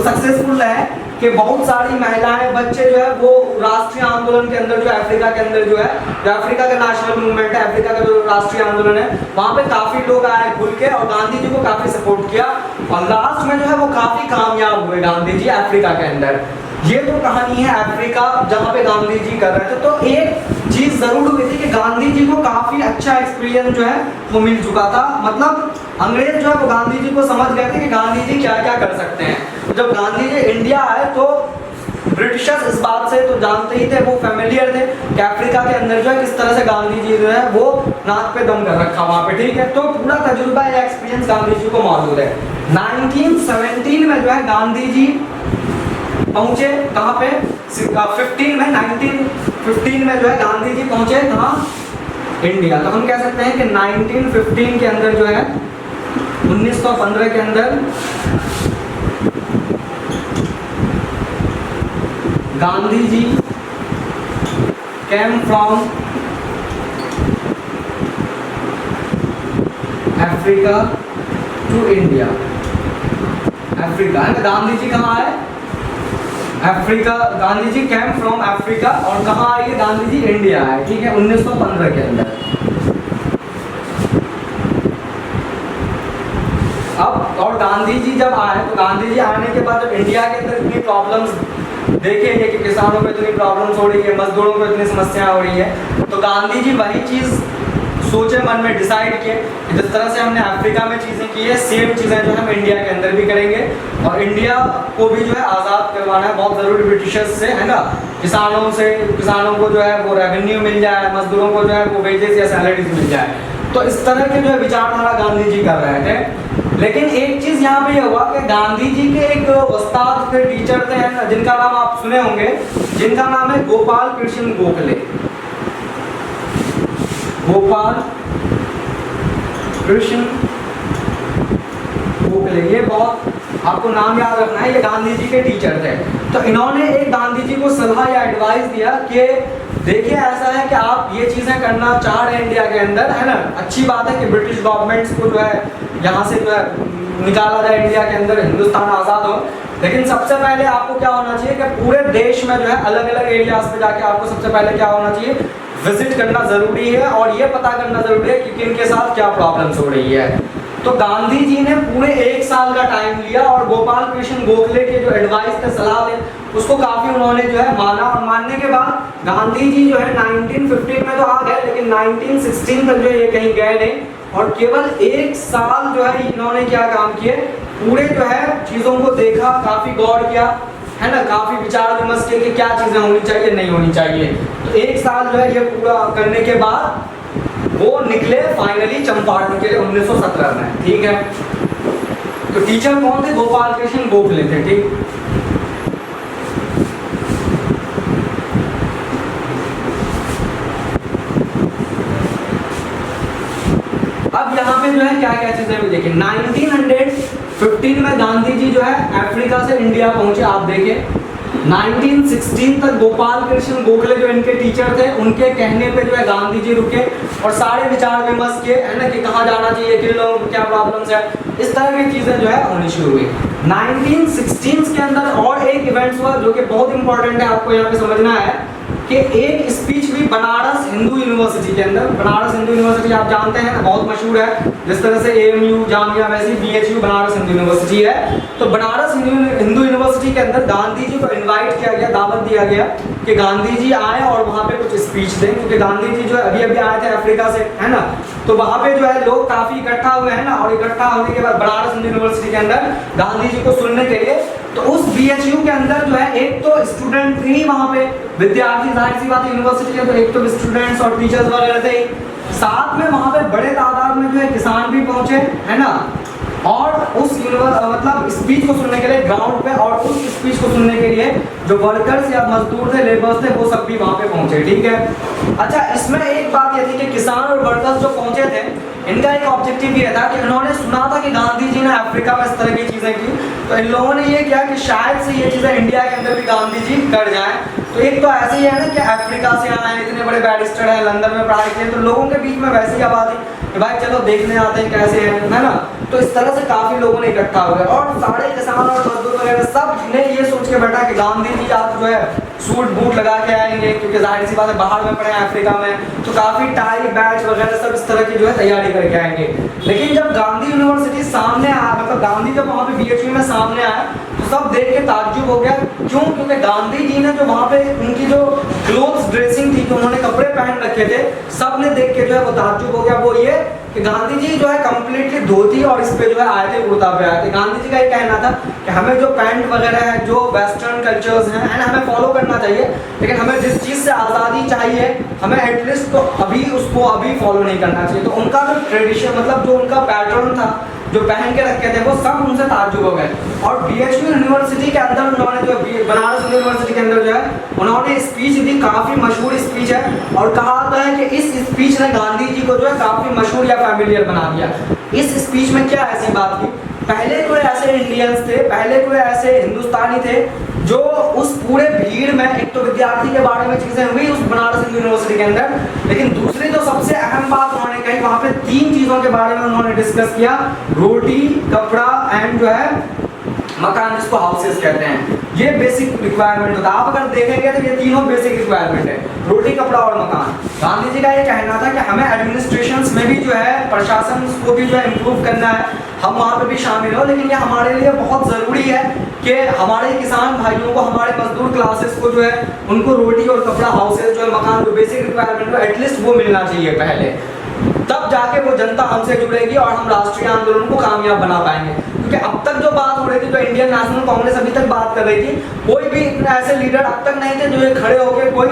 सक्सेसफुल है कि बहुत सारी महिलाएं, बच्चे जो है वो राष्ट्रीय आंदोलन के अंदर जो अफ्रीका के अंदर जो है, जो अफ्रीका का नेशनल मूवमेंट है, अफ्रीका का जो राष्ट्रीय आंदोलन है, वहां पे काफी लोग आए खुल के और गांधी जी को काफी सपोर्ट किया, और लास्ट में जो है वो काफी कामयाब हुए गांधी जी अफ्रीका के अंदर। ये तो कहानी है अफ्रीका जहाँ पे गांधी जी कर रहे थे। तो एक चीज जरूर हुई थी कि गांधी जी को काफी अच्छा एक्सपीरियंस जो है वो मिल चुका था, मतलब अंग्रेज जो है वो गांधी जी को समझ गए थे कि गांधी जी क्या क्या कर सकते हैं। जब गांधी जी इंडिया आए तो ब्रिटिशर्स इस बात से तो जानते ही थे, वो फेमिलियर थे कि अफ्रीका के अंदर जो है किस तरह से गांधी जी जो है वो नाक पे दम कर रखा वहां पे, ठीक है। तो पूरा तजुर्बा या एक्सपीरियंस गांधी जी को मौजूद है। 1917 में जो है गांधी जी पहुंचे कहाँ पे, 1915 में जो है गांधी जी पहुंचे कहाँ, इंडिया। तो हम कह सकते हैं कि 1915 के अंदर जो है 1915 के अंदर Gandhi ji came from Africa to India. Africa है, गांधी जी कहाँ आए, Africa, Gandhi ji came from Africa, और कहाँ आए गांधी जी, इंडिया आए, ठीक है, 1915 के अंदर। अब और गांधी जी जब आए, तो गांधी जी आने के बाद जब इंडिया के अंदर इतनी प्रॉब्लम्स देखेंगे कि किसानों को इतनी प्रॉब्लम्स हो रही है, मजदूरों को इतनी समस्याएं हो रही है, तो गांधी जी वही चीज सोचे मन में, डिसाइड किए कि जिस तरह से हमने अफ्रीका में चीजें की है, सेम चीजें जो हम इंडिया के अंदर भी करेंगे, और इंडिया को भी जो है आजाद करवाना है बहुत जरूरी ब्रिटिशर्स से, है ना। किसानों को जो है वो रेवेन्यू मिल जाए, मजदूरों को जो है वो वेजेस या सैलरीज मिल जाए। तो इस तरह के जो है विचारधारा गांधी जी कर रहे थे। लेकिन एक चीज यहाँ पे ये हुआ कि गांधी जी के एक उस्ताद थे, टीचर थे, जिनका नाम आप सुने होंगे, जिनका नाम है गोपाल कृष्ण गोखले। गोपाल कृष्ण गोखले, ये बहुत आपको नाम याद रखना है, ये गांधी जी के टीचर थे। तो इन्होंने एक गांधी जी को सलाह या एडवाइस दिया कि देखिए ऐसा है कि आप ये चीजें करना चाह रहे हैं इंडिया के अंदर, है ना, अच्छी बात है कि ब्रिटिश गवर्नमेंट्स को जो है यहाँ से जो है निकाला जाए, इंडिया के अंदर हिंदुस्तान आज़ाद हो। लेकिन सबसे पहले आपको क्या होना चाहिए कि पूरे देश में जो है अलग अलग एरियाज पे जाके आपको सबसे पहले क्या होना चाहिए, विजिट करना जरूरी है और ये पता करना जरूरी है कि किन के साथ क्या प्रॉब्लम्स हो रही है। तो गांधी जी ने पूरे 1 साल का टाइम लिया और गोपाल कृष्ण गोखले के जो एडवाइस थे, सलाह थे, उसको काफी उन्होंने जो है माना। और मानने के बाद गांधी जी जो है 1915 में तो आ गए, लेकिन 1916 तक जो ये कहीं गए नहीं और केवल 1 साल जो है इन्होंने क्या काम किए, पूरे जो है चीजों को देखा, काफी गौर किया, है ना, काफी विचार विमर्श किए कि क्या चीजें होनी चाहिए, नहीं होनी चाहिए। तो 1 साल जो है ये पूरा करने के बाद वो निकले फाइनली चंपारण के लिए 1917 में, ठीक है। तो टीचर कौन थे, गोपाल कृष्ण गोखले थे, ठीक। अब यहाँ पे जो है क्या क्या चीजें भी देखिए, 1915 में गांधी जी जो है अफ्रीका से इंडिया पहुंचे, आप देखें। 1916 तक गोपाल कृष्ण गोखले जो इनके टीचर थे, उनके कहने पे जो है गांधी जी रुके और सारे विचार विमर्श किए, है ना, कि कहाँ जाना चाहिए, किन लोगों को क्या प्रॉब्लम्स है, इस तरह की चीजें जो है होनी शुरू हुई। 1916 के अंदर और एक इवेंट्स हुआ जो कि बहुत इंपॉर्टेंट है, आपको यहाँ पे समझना है कि एक स्पीच भी बनारस हिंदू यूनिवर्सिटी के अंदर। बनारस हिंदू यूनिवर्सिटी आप जानते हैं ना, बहुत मशहूर है, जिस तरह से AMU जामिया, वैसे BHU बनारस हिंदू यूनिवर्सिटी है। तो बनारस हिंदू यूनिवर्सिटी के अंदर गांधी जी को इनवाइट किया गया, दावत दिया गया कि गांधी जी आए और वहाँ पे कुछ स्पीच दें, क्योंकि गांधी जी जो है अभी आए थे अफ्रीका से, है ना। तो वहाँ पे जो है लोग काफी इकट्ठा हुए हैं ना, और इकट्ठा होने के बाद बनारस हिंदू यूनिवर्सिटी के अंदर गांधी जी को सुनने के लिए, तो उस BHU के अंदर जो है एक तो स्टूडेंट थी वहाँ पे, विद्यार्थी, जाहिर सी बात है यूनिवर्सिटी के, तो एक तो स्टूडेंट्स और टीचर्स वगैरह थे, साथ में वहाँ पे बड़े तादाद में जो है किसान भी पहुंचे, है ना। और उस मतलब स्पीच को सुनने के लिए ग्राउंड पे, और उस स्पीच को सुनने के लिए जो वर्कर्स या मजदूर थे, लेबर्स थे, वो सब भी वहाँ पे पहुंचे, ठीक है। अच्छा, इसमें एक बात ये थी कि किसान और वर्कर्स जो पहुंचे थे, इनका एक ऑब्जेक्टिव ये था कि इन्होंने सुना था कि गांधी जी ने अफ्रीका में इस तरह की चीजें की, तो इन लोगों ने ये किया कि शायद से ये चीजें इंडिया के अंदर भी गांधी जी कर जाएं। तो एक तो ऐसे ही है ना कि अफ्रीका से आए हैं, इतने बड़े बैरिस्टर हैं, लंदन में पढ़ाई की, तो लोगों के बीच में वैसे ही आबादी कि भाई चलो देखने आते हैं कैसे है ना। तो इस तरह से काफी लोगों ने इकट्ठा हुए और सारे किसान और मजदूर वगैरह सब ने ये सोच के बैठा कि गांधी जी आज जो है सूट बूट लगा के आएंगे, क्योंकि जाहिर सी बात है बाहर में पड़े हैं अफ्रीका में, तो काफी टाई बैच वगैरह सब इस तरह की जो है तैयारी करके आएंगे। लेकिन जब गांधी यूनिवर्सिटी सामने आया, मतलब गांधी जब वहाँ पे BHU में सामने आया, तो सब देख के ताज्जुब हो गया। क्यों? क्योंकि गांधी जी ने जो वहाँ पे उनकी जो क्लोथ्स ड्रेसिंग थी, जो उन्होंने कपड़े पहन रखे थे, सब ने देख के जो है वो ताज्जुब हो गया। वो ये कि गांधी जी जो है कंप्लीटली धोती और इस पे जो है आए थे, कुर्ता पे आए थे। गांधी जी का ये कहना था कि हमें जो पैंट वगैरह है, जो वेस्टर्न कल्चर्स हैं, हमें फॉलो करना चाहिए, लेकिन हमें जिस चीज़ से आज़ादी चाहिए, हमें एटलीस्ट तो अभी उसको अभी फॉलो नहीं करना चाहिए। तो उनका जो ट्रेडिशन, मतलब जो उनका पैटर्न था, जो पहन के रखे थे, वो सब उनसे ताज्जुब हो गए। और BHU यूनिवर्सिटी के अंदर उन्होंने जो बनारस यूनिवर्सिटी के अंदर जो है उन्होंने स्पीच दी, काफ़ी मशहूर स्पीच है, और कहा जाता है कि इस स्पीच ने गांधी जी को जो है काफ़ी मशहूर या फैमिलियर बना दिया। इस स्पीच में क्या ऐसी बात की, पहले कोई ऐसे इंडियंस थे, पहले कोई ऐसे हिंदुस्तानी थे जो उस पूरे भीड़ में, एक तो विद्यार्थी के बारे में चीज़ें हुई उस बनारस यूनिवर्सिटी के अंदर, लेकिन दूसरी जो सबसे अहम बात उन्होंने कही, वहाँ पे 3 चीज़ों के बारे में उन्होंने डिस्कस किया, रोटी, कपड़ा एंड जो है मकान, जिसको हाउसेस कहते हैं। ये बेसिक रिक्वायरमेंट होता है। आप अगर देखेंगे तो ये तीनों बेसिक रिक्वायरमेंट है, रोटी, कपड़ा और मकान। गांधी जी का ये कहना था कि हमें एडमिनिस्ट्रेशंस में भी जो है, प्रशासन को भी जो है इम्प्रूव करना है, हम वहाँ पे भी शामिल हो, लेकिन ये हमारे लिए बहुत ज़रूरी है कि हमारे किसान भाइयों को, हमारे मजदूर क्लासेस को जो है उनको रोटी और कपड़ा, हाउसेस जो है, मकान, जो बेसिक रिक्वायरमेंट है एटलीस्ट वो मिलना चाहिए पहले, तब जाके वो जनता हमसे जुड़ेगी और हम राष्ट्रीय आंदोलन को कामयाब बना पाएंगे। क्योंकि अब तक जो बात हो रही थी, जो इंडियन नेशनल कांग्रेस अभी तक बात कर रही थी, कोई भी ऐसे लीडर अब तक नहीं थे जो ये खड़े होकर कोई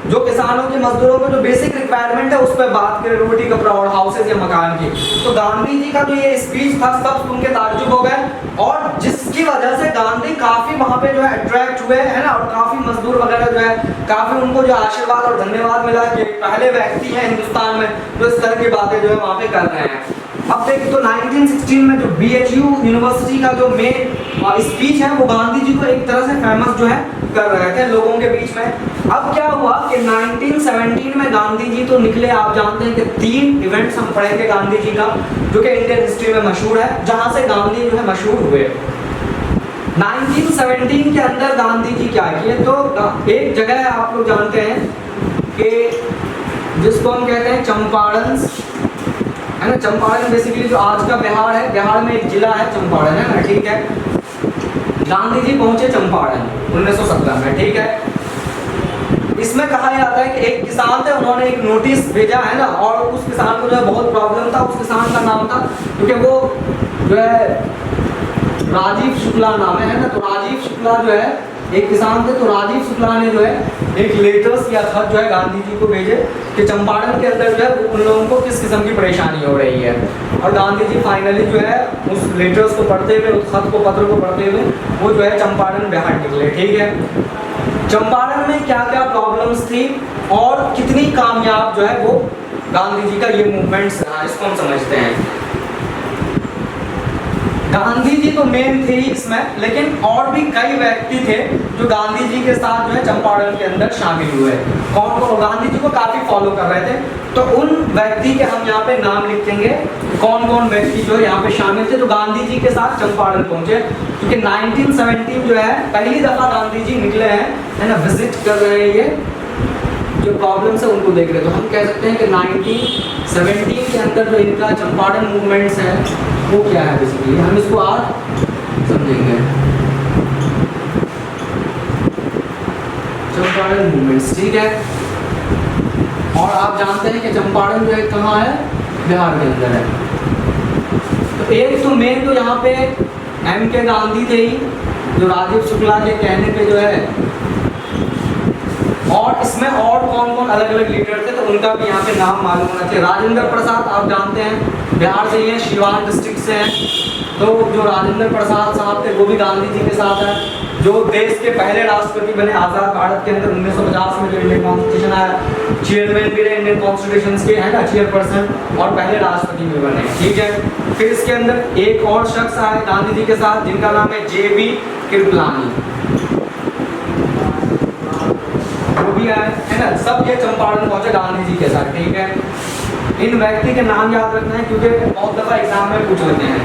जो किसानों की, मजदूरों को जो बेसिक रिक्वायरमेंट है उस पर बात करे, रोटी कपड़ा और हाउसेज या मकान की। तो गांधी जी का जो ये स्पीच था सब सुन के ताज्जुब हो गए, और जिसकी वजह से गांधी काफी वहां पे जो है अट्रैक्ट हुए, है ना, और काफी मजदूर वगैरह जो है काफी उनको जो आशीर्वाद और धन्यवाद मिला कि पहले व्यक्ति हैं हिंदुस्तान में जो इस तरह की बातें जो है वहां पे कर रहे हैं। अब देखिए तो 1916 में जो BHU यूनिवर्सिटी का जो मेन स्पीच है वो गांधी जी को एक तरह से फेमस जो है कर रहे थे लोगों के बीच में। अब क्या हुआ कि 1917 में गांधी जी तो निकले, आप जानते हैं कि 3 इवेंट्स हम पढ़ेंगे गांधी जी का जो कि इंडियन हिस्ट्री में मशहूर है, जहां से गांधी जो है मशहूर हुए। 1917 के अंदर गांधी जी क्या किए, तो एक जगह है आप लोग जानते हैं कि जिसको हम कहते हैं चंपारण, है ना। चंपारण बेसिकली जो आज का बिहार है, बिहार में एक जिला है चंपारण, है ना, ठीक है। गांधी जी पहुंचे चंपारण 1917 में, ठीक है। इसमें कहा जाता है कि एक किसान थे, उन्होंने एक नोटिस भेजा, है ना, और उस किसान को जो है बहुत प्रॉब्लम था। उस किसान का नाम था, क्योंकि वो जो है राजीव शुक्ला नाम है ना, तो राजीव शुक्ला जो है एक किसान थे, तो राजीव शुक्ला ने जो है एक लेटर्स या खत जो है गांधी जी को भेजे कि चंपारण के अंदर जो है उन लोगों को किस किस्म की परेशानी हो रही है। और गांधी जी फाइनली जो है उस लेटर्स को पढ़ते हुए, उस खत को, पत्र को पढ़ते हुए वो जो है चंपारण बिहार निकले, ठीक है। चंपारण में क्या क्या प्रॉब्लम्स थी और कितनी कामयाब जो है वो गांधी जी का ये मूवमेंट्स रहा, इसको हम समझते हैं। गांधी जी तो मेन थे ही इसमें, लेकिन और भी कई व्यक्ति थे जो गांधी जी के साथ जो है चंपारण के अंदर शामिल हुए। कौन कौन गांधी जी को काफी फॉलो कर रहे थे, तो उन व्यक्ति के हम यहाँ पे नाम लिखेंगे, कौन कौन व्यक्ति जो यहाँ पे शामिल थे जो गांधी जी के साथ चंपारण पहुंचे। क्योंकि 1917 जो है पहली दफा गांधी जी निकले हैं, है ना, विजिट कर रहे हैं, ये जो प्रॉब्लम्स है उनको देख रहे। तो हम कह सकते हैं कि 1917 के अंदर जो इनका चंपारण मूवमेंट्स है वो क्या है, बेसिकली हम इसको आज समझेंगे। चंपारण मूवमेंट्स, ठीक है। और आप जानते हैं कि चंपारण जो है कहाँ है, बिहार के अंदर है। तो एक तो मेन तो यहाँ पे MK गांधी थे ही, जो राजीव शुक्ला के कहने पे जो है, और इसमें और कौन कौन अलग अलग लीडर थे तो उनका भी यहाँ पे नाम मालूम होना चाहिए। राजेंद्र प्रसाद आप जानते हैं बिहार से ही है, सिवान डिस्ट्रिक्ट से हैं, तो जो राजेंद्र प्रसाद साहब थे वो भी गांधी जी के साथ है। जो देश के पहले राष्ट्रपति बने आज़ाद भारत के अंदर 1950 में जो इंडियन कॉन्स्टिट्यूशन आया, चेयरमैन भी रहे इंडियन कॉन्स्टिट्यूशन के, है ना, चेयरपर्सन, और पहले राष्ट्रपति भी बने, ठीक है। फिर इसके अंदर एक और शख्स आए गांधी जी के साथ जिनका नाम है JB कृपलानी, वो भी आए, है ना। सब ये चंपारण पहुंचे गांधी जी के साथ, ठीक है। इन व्यक्ति के नाम याद रखना है क्योंकि बहुत दफा एग्जाम में पूछ लेते हैं।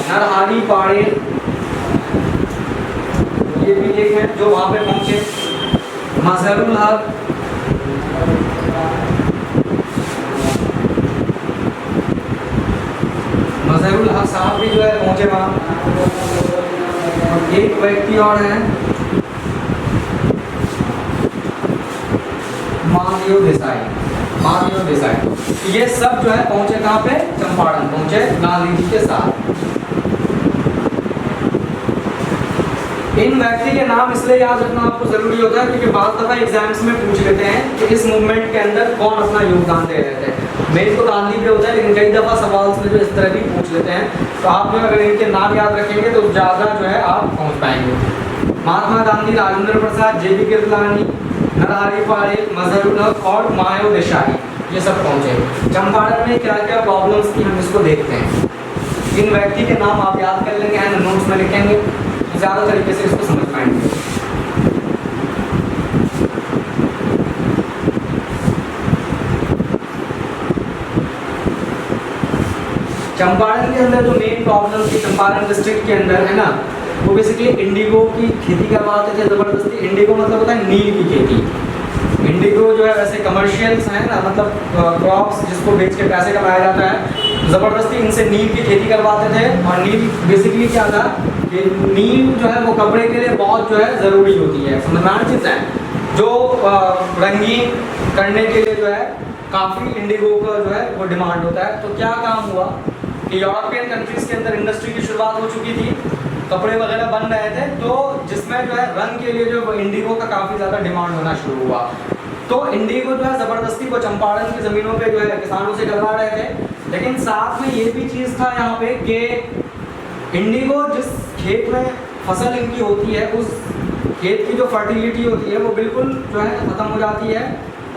नरहरि पारेख, ये भी एक है जो वहां पे पहुंचे। मजहरुल हक, मजहरुल हक साहब भी जो है पहुंचे वहां। एक व्यक्ति और है महादेव देसाई, महादेव देसाई, ये सब जो है पहुंचे कहाँ पे, चंपारण पहुंचे गांधी जी के साथ। इन व्यक्ति के नाम इसलिए याद रखना आपको जरूरी होता है क्योंकि बहुत दफा एग्जाम्स में पूछ लेते हैं कि इस मूवमेंट के अंदर कौन अपना योगदान दे रहे थे। मेन तो गांधी पे होता है, लेकिन कई दफा सवाल में जो इस तरह भी पूछ लेते हैं, तो आप जो अगर इनके नाम याद रखेंगे तो ज़्यादा जो है आप पहुँच पाएंगे। महात्मा गांधी, राजेंद्र प्रसाद, JB कृपलानी, नरहरि पारेख, मजहरुल हक और महादेव देसाई, ये सब पहुँचे। चंपारण में क्या क्या प्रॉब्लम्स थी हम इसको देखते हैं। इन व्यक्ति के नाम आप याद कर लेंगे, है नोट्स में लिखेंगे, ज़्यादा तरीके से इसको समझ पाएंगे। चंपारण के अंदर जो मेन प्रॉब्लम थी चंपारण डिस्ट्रिक्ट के अंदर, है ना, वो बेसिकली इंडिगो की खेती करवाते थे जबरदस्ती। इंडिगो मतलब होता है नील की खेती। इंडिगो जो है वैसे कमर्शियल्स है ना, मतलब क्रॉप्स जिसको बेच के पैसे कमाया जाता है, ज़बरदस्ती इनसे नील की खेती करवाते थे। और नील बेसिकली क्या था कि नील जो है वो कपड़े के लिए बहुत जो है ज़रूरी होती है, समझना चीज़ है, जो रंगीन करने के लिए जो है काफ़ी इंडिगो का जो है वो डिमांड होता है। तो क्या काम हुआ कि यूरोपियन कंट्रीज़ के अंदर इंडस्ट्री की शुरुआत हो चुकी थी, कपड़े वगैरह बन रहे थे, तो जिसमें जो है रंग के लिए जो वो इंडिगो का काफ़ी ज़्यादा डिमांड होना शुरू हुआ। तो इंडिगो जो है ज़बरदस्ती को चंपारण की ज़मीनों पे जो है किसानों से करवा रहे थे। लेकिन साथ में ये भी चीज़ था यहाँ पे कि इंडिगो जिस खेत में फसल इनकी होती है, उस खेत की जो फर्टिलिटी होती है वो बिल्कुल जो है ख़त्म हो जाती है,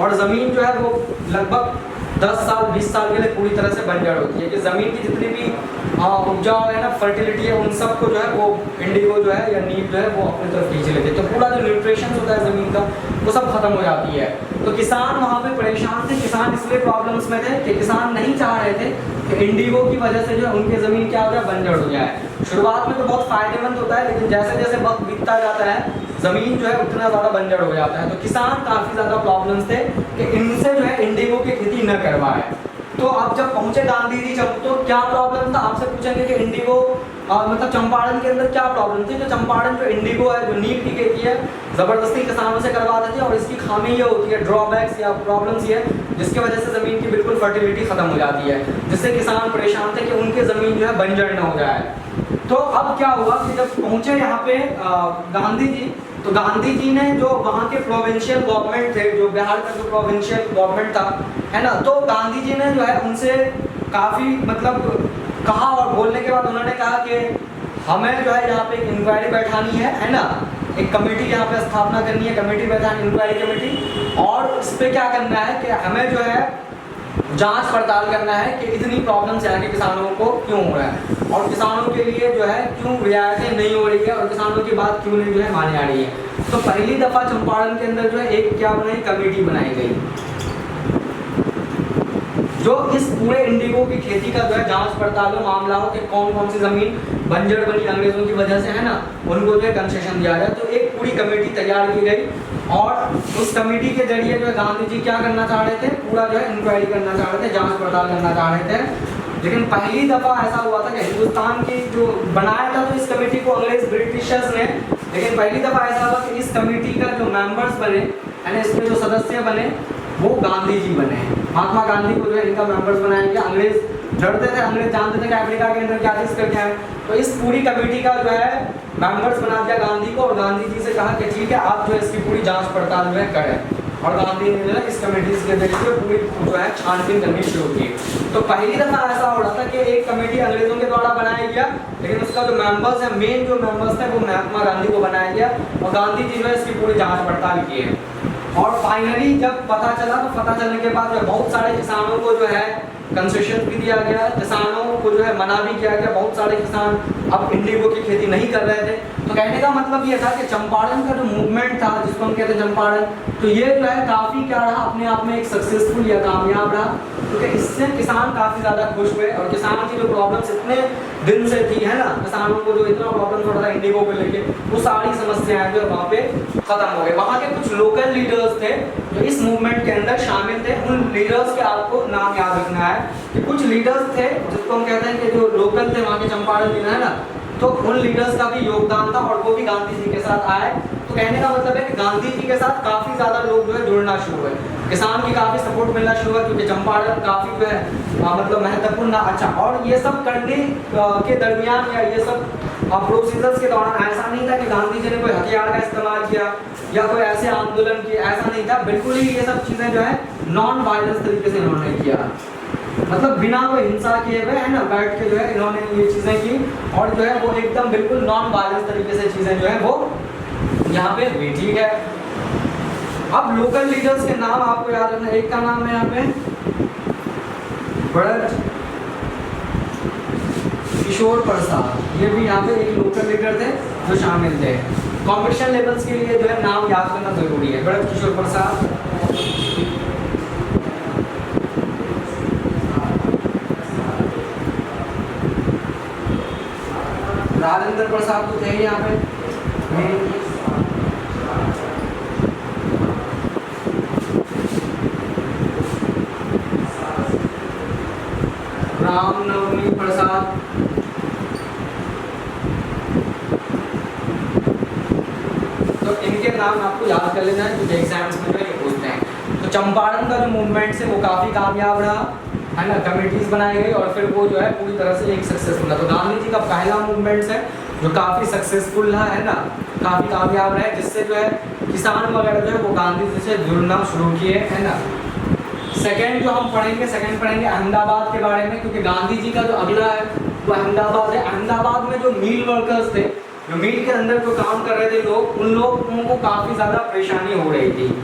और ज़मीन जो है वो लगभग 10 साल 20 साल के लिए पूरी तरह से बंजर होती है कि ज़मीन की जितनी भी उपजाऊ है ना, फर्टिलिटी है, उन सब को जो है वो इंडिगो जो है या नीम जो है वो अपनी तरफ खींच लेते हैं। तो पूरा जो न्यूट्रिशन होता है ज़मीन का वो सब खत्म हो जाती है। तो किसान वहाँ पे परेशान थे। किसान इसलिए प्रॉब्लम्स में थे कि किसान नहीं चाह रहे थे कि इंडिगो की वजह से जो है उनकी ज़मीन क्या हो जाए, बंजर हो जाए। शुरुआत में तो बहुत फ़ायदेमंद होता है, लेकिन जैसे जैसे वक्त बीतता जाता है ज़मीन जो है उतना ज़्यादा बंजर हो जाता है। तो किसान काफ़ी ज़्यादा प्रॉब्लम्स थे कि इनसे जो है इंडिगो की खेती न करवाए। तो अब जब पहुंचे गांधी जी, जब तो क्या प्रॉब्लम था, आपसे पूछेंगे कि इंडिगो मतलब चंपारण के अंदर क्या प्रॉब्लम थी। तो चंपारण जो इंडिगो है, जो नीम की खेती है, ज़बरदस्ती किसानों से करवा देते हैं, और इसकी खामी ये होती है, ड्रॉबैक्स या प्रॉब्लम्स ये, जिसकी वजह से ज़मीन की बिल्कुल फर्टिलिटी ख़त्म हो जाती है, जिससे किसान परेशान थे कि उनकी ज़मीन जो है बंजर न हो जाए। तो अब क्या हुआ कि जब पहुँचे यहाँ पे गांधी जी, तो गांधी जी ने जो वहाँ के प्रोविंशियल गवर्नमेंट थे, जो बिहार का जो प्रोविंशियल गवर्नमेंट था, है ना, तो गांधी जी ने जो है उनसे काफ़ी मतलब कहा, और बोलने के बाद उन्होंने कहा कि हमें जो है यहाँ पे एक इंक्वायरी बैठानी है ना, एक कमेटी यहाँ पे स्थापना करनी है, कमेटी बैठानी, इंक्वायरी कमेटी, और इस पर क्या करना है कि हमें जो है जांच पड़ताल करना है कि इतनी प्रॉब्लम्स यहाँ के किसानों को क्यों हो रहा है, और किसानों के लिए जो है क्यों रियायतें नहीं हो रही है, और किसानों की बात क्यों नहीं जो है मानी आ रही है। तो पहली दफ़ा चंपारण के अंदर जो है एक क्या बनाई, कमेटी बनाई गई, जो इस पूरे इंडिगो की खेती का जो है जांच पड़ताल हो, मामला हो कि कौन कौन सी ज़मीन बंजर बनी अंग्रेज़ों की वजह से, है ना, उनको जो है कंसेशन दिया जाए। तो एक पूरी कमेटी तैयार की गई, और उस कमेटी के जरिए जो है गांधी जी क्या करना चाह रहे थे, पूरा जो है इंक्वायरी करना चाह रहे थे, जांच पड़ताल करना चाह रहे थे। लेकिन पहली दफ़ा ऐसा हुआ था कि हिंदुस्तान की जो बनाया था तो इस कमेटी को अंग्रेज ब्रिटिशर्स ने, लेकिन पहली दफ़ा ऐसा हुआ कि इस कमेटी का जो मेंबर्स बने, यानी इसके जो सदस्य बने, वो गांधी जी बने। महात्मा गांधी को जो है इनका मेंबर्स बनाया गया। अंग्रेज डरते थे, अंग्रेज जानते थे कि अफ्रीका के अंदर क्या चीज़ करके आए, तो इस पूरी कमेटी का जो है मेंबर्स बना दिया गांधी को, और गांधी जी से कहा कि ठीक है, आप जो है इसकी पूरी जांच पड़ताल जो है करें। और गांधी ने जो है इस कमेटी के जरिए पूरी जो है छानबीन करनी शुरू की। तो पहली दफ़ा ऐसा हो रहा था कि एक कमेटी अंग्रेज़ों के द्वारा बनाया गया, लेकिन उसका जो मेंबर्स है, मेन जो मेंबर्स थे, वो महात्मा गांधी को बनाया गया, और गांधी जी जो है इसकी पूरी जाँच पड़ताल किए। और फाइनली जब पता चला, तो पता चलने के बाद बहुत सारे किसानों को जो है कंसेशन भी दिया गया, किसानों को जो है मना भी किया गया। बहुत सारे किसान अब इंडिगो की खेती नहीं कर रहे थे। तो कहने का मतलब ये था कि चंपारण का जो मूवमेंट था, जिसको हम कहते हैं चंपारण, तो ये जो है काफ़ी क्या रहा, अपने आप में एक सक्सेसफुल या कामयाब रहा, क्योंकि इससे किसान काफ़ी ज़्यादा खुश हुए, और किसान की जो प्रॉब्लम्स इतने दिन से थी, है ना, किसानों को जो इतना प्रॉब्लम हो रहा था इंडिगो को लेके, वो सारी समस्याएं जो वहाँ पे ख़त्म हो गए। वहाँ के कुछ लोकल लीडर्स थे जो इस मूवमेंट के अंदर शामिल थे। उन लीडर्स के आपको नाम याद रखना है कि कुछ लीडर्स थे जिसको हम कहते हैं कि जो लोकल थे वहाँ के चंपारण जिला, है ना, तो उन लीडर्स का भी योगदान था, और वो भी गांधी जी के साथ आए। तो कहने का मतलब है कि गांधी जी के साथ काफ़ी ज़्यादा लोग जो है जुड़ना शुरू हुए, किसान की काफ़ी सपोर्ट मिलना शुरू हुआ, क्योंकि चंपारण काफ़ी जो है मतलब महत्वपूर्ण। अच्छा, और ये सब करने के दरमियान या ये सब प्रोसीजर्स के दौरान ऐसा नहीं था कि गांधी जी ने कोई हथियार का इस्तेमाल किया या कोई ऐसे आंदोलन किए, ऐसा नहीं था। बिल्कुल ही ये सब चीज़ें जो है नॉन वायलेंस तरीके से इन्होंने किया, मतलब बिना कोई हिंसा किए हुए, है ना, बैठ के जो है इन्होंने ये चीज़ें की, और जो है वो एकदम बिल्कुल नॉन वायलेंस तरीके से चीज़ें जो है वो यहाँ पे हुई। ठीक है, अब लोकल लीडर्स के नाम आपको याद रखना। एक का नाम है यहाँ पे ब्रज किशोर प्रसाद, ये भी यहाँ पे एक लोकल लीडर थे जो शामिल थे। कॉम्पिटिशन लेवल्स के लिए जो है नाम याद करना जरूरी है। ब्रज किशोर प्रसाद, राजेंद्र प्रसाद तो थे यहाँ पे, रामनवमी प्रसाद, तो इनके नाम आपको याद कर लेना है, क्योंकि एग्जाम्स में जो ये पूछते हैं। तो तो चंपारण का जो मूवमेंट है वो काफ़ी कामयाब रहा, है ना, कमेटीज बनाई गई और फिर वो जो है पूरी तरह से एक सक्सेसफुल रहा। तो गांधी जी का पहला मूवमेंट है जो काफ़ी सक्सेसफुल रहा, है ना, काफ़ी कामयाब रहा, जिससे जो है किसान वगैरह जो है वो गांधी जी से जुड़ना शुरू किए, है ना। सेकंड जो हम पढ़ेंगे अहमदाबाद के बारे में, क्योंकि गांधी जी का जो अगला है वो अहमदाबाद है। अहमदाबाद में जो मिल वर्कर्स थे, जो मिल के अंदर जो काम कर रहे थे लोग, उन लोगों को काफ़ी ज़्यादा परेशानी हो रही थी।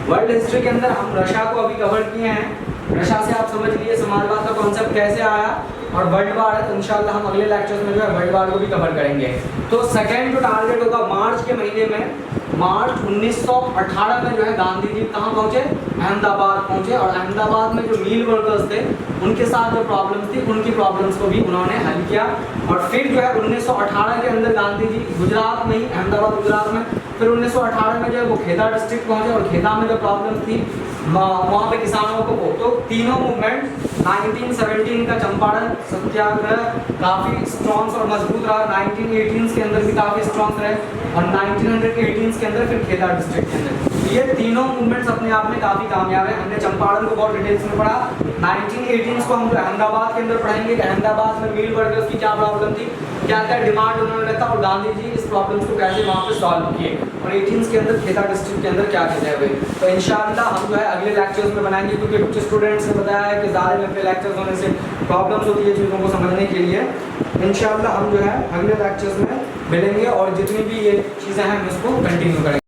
वर्ल्ड हिस्ट्री के अंदर हम रशिया को अभी कवर किए हैं, रशिया से आप समझ लीजिए समाजवाद का कॉन्सेप्ट कैसे आया, और वर्ल्ड वार है तो इंशाल्लाह हम अगले लेक्चर्स में जो है वर्ल्ड वार को भी कवर करेंगे। तो सेकंड जो टारगेट होगा मार्च के महीने में, मार्च 1918 में जो है गांधी जी कहाँ पहुँचे, अहमदाबाद पहुँचे, और अहमदाबाद में जो मिल वर्कर्स थे उनके साथ जो प्रॉब्लम थी उनकी प्रॉब्लम्स को भी उन्होंने हल किया। और फिर जो है 1918 के अंदर गांधी जी गुजरात में ही, अहमदाबाद गुजरात में, फिर 1918 में जो है वो खेदा डिस्ट्रिक्ट पहुँचे, और खेदा में जो प्रॉब्लम थी वहाँ पे किसानों को तो तीनों मूवमेंट 1917 का चंपारण सत्याग्रह काफ़ी स्ट्रॉन्ग और मजबूत रहा, 1918 के अंदर भी काफ़ी स्ट्रॉन्ग रहे, और 1918 के अंदर फिर खेदा डिस्ट्रिक्ट के अंदर। ये तीनों मूवमेंट्स अपने आप में काफ़ी कामयाब है। हमने चंपारण को बहुत डिटेल्स में पढ़ा, 1918 को हम अहमदाबाद के अंदर पढ़ेंगे कि अहमदाबाद में मिल वर्कर्स की क्या प्रॉब्लम थी, क्या क्या डिमांड उन्होंने रखा, और गांधी जी इस प्रॉब्लम्स को कैसे वहाँ पे सॉल्व किए, और 18 के अंदर खेदा डिस्ट्रिक्ट के अंदर क्या चीज़ें हुई। तो इंशाअल्लाह हम जो है अगले लेक्चर्स में बनाएंगे, क्योंकि कुछ स्टूडेंट्स ने बताया है कि ज़्यादा लंबे लेक्चर्स होने से प्रॉब्लम्स होती है चीज़ों को समझने के लिए। इंशाअल्लाह हम जो है अगले लेक्चर्स में मिलेंगे और जितनी भी ये चीज़ें हैं हम इसको कंटिन्यू करेंगे।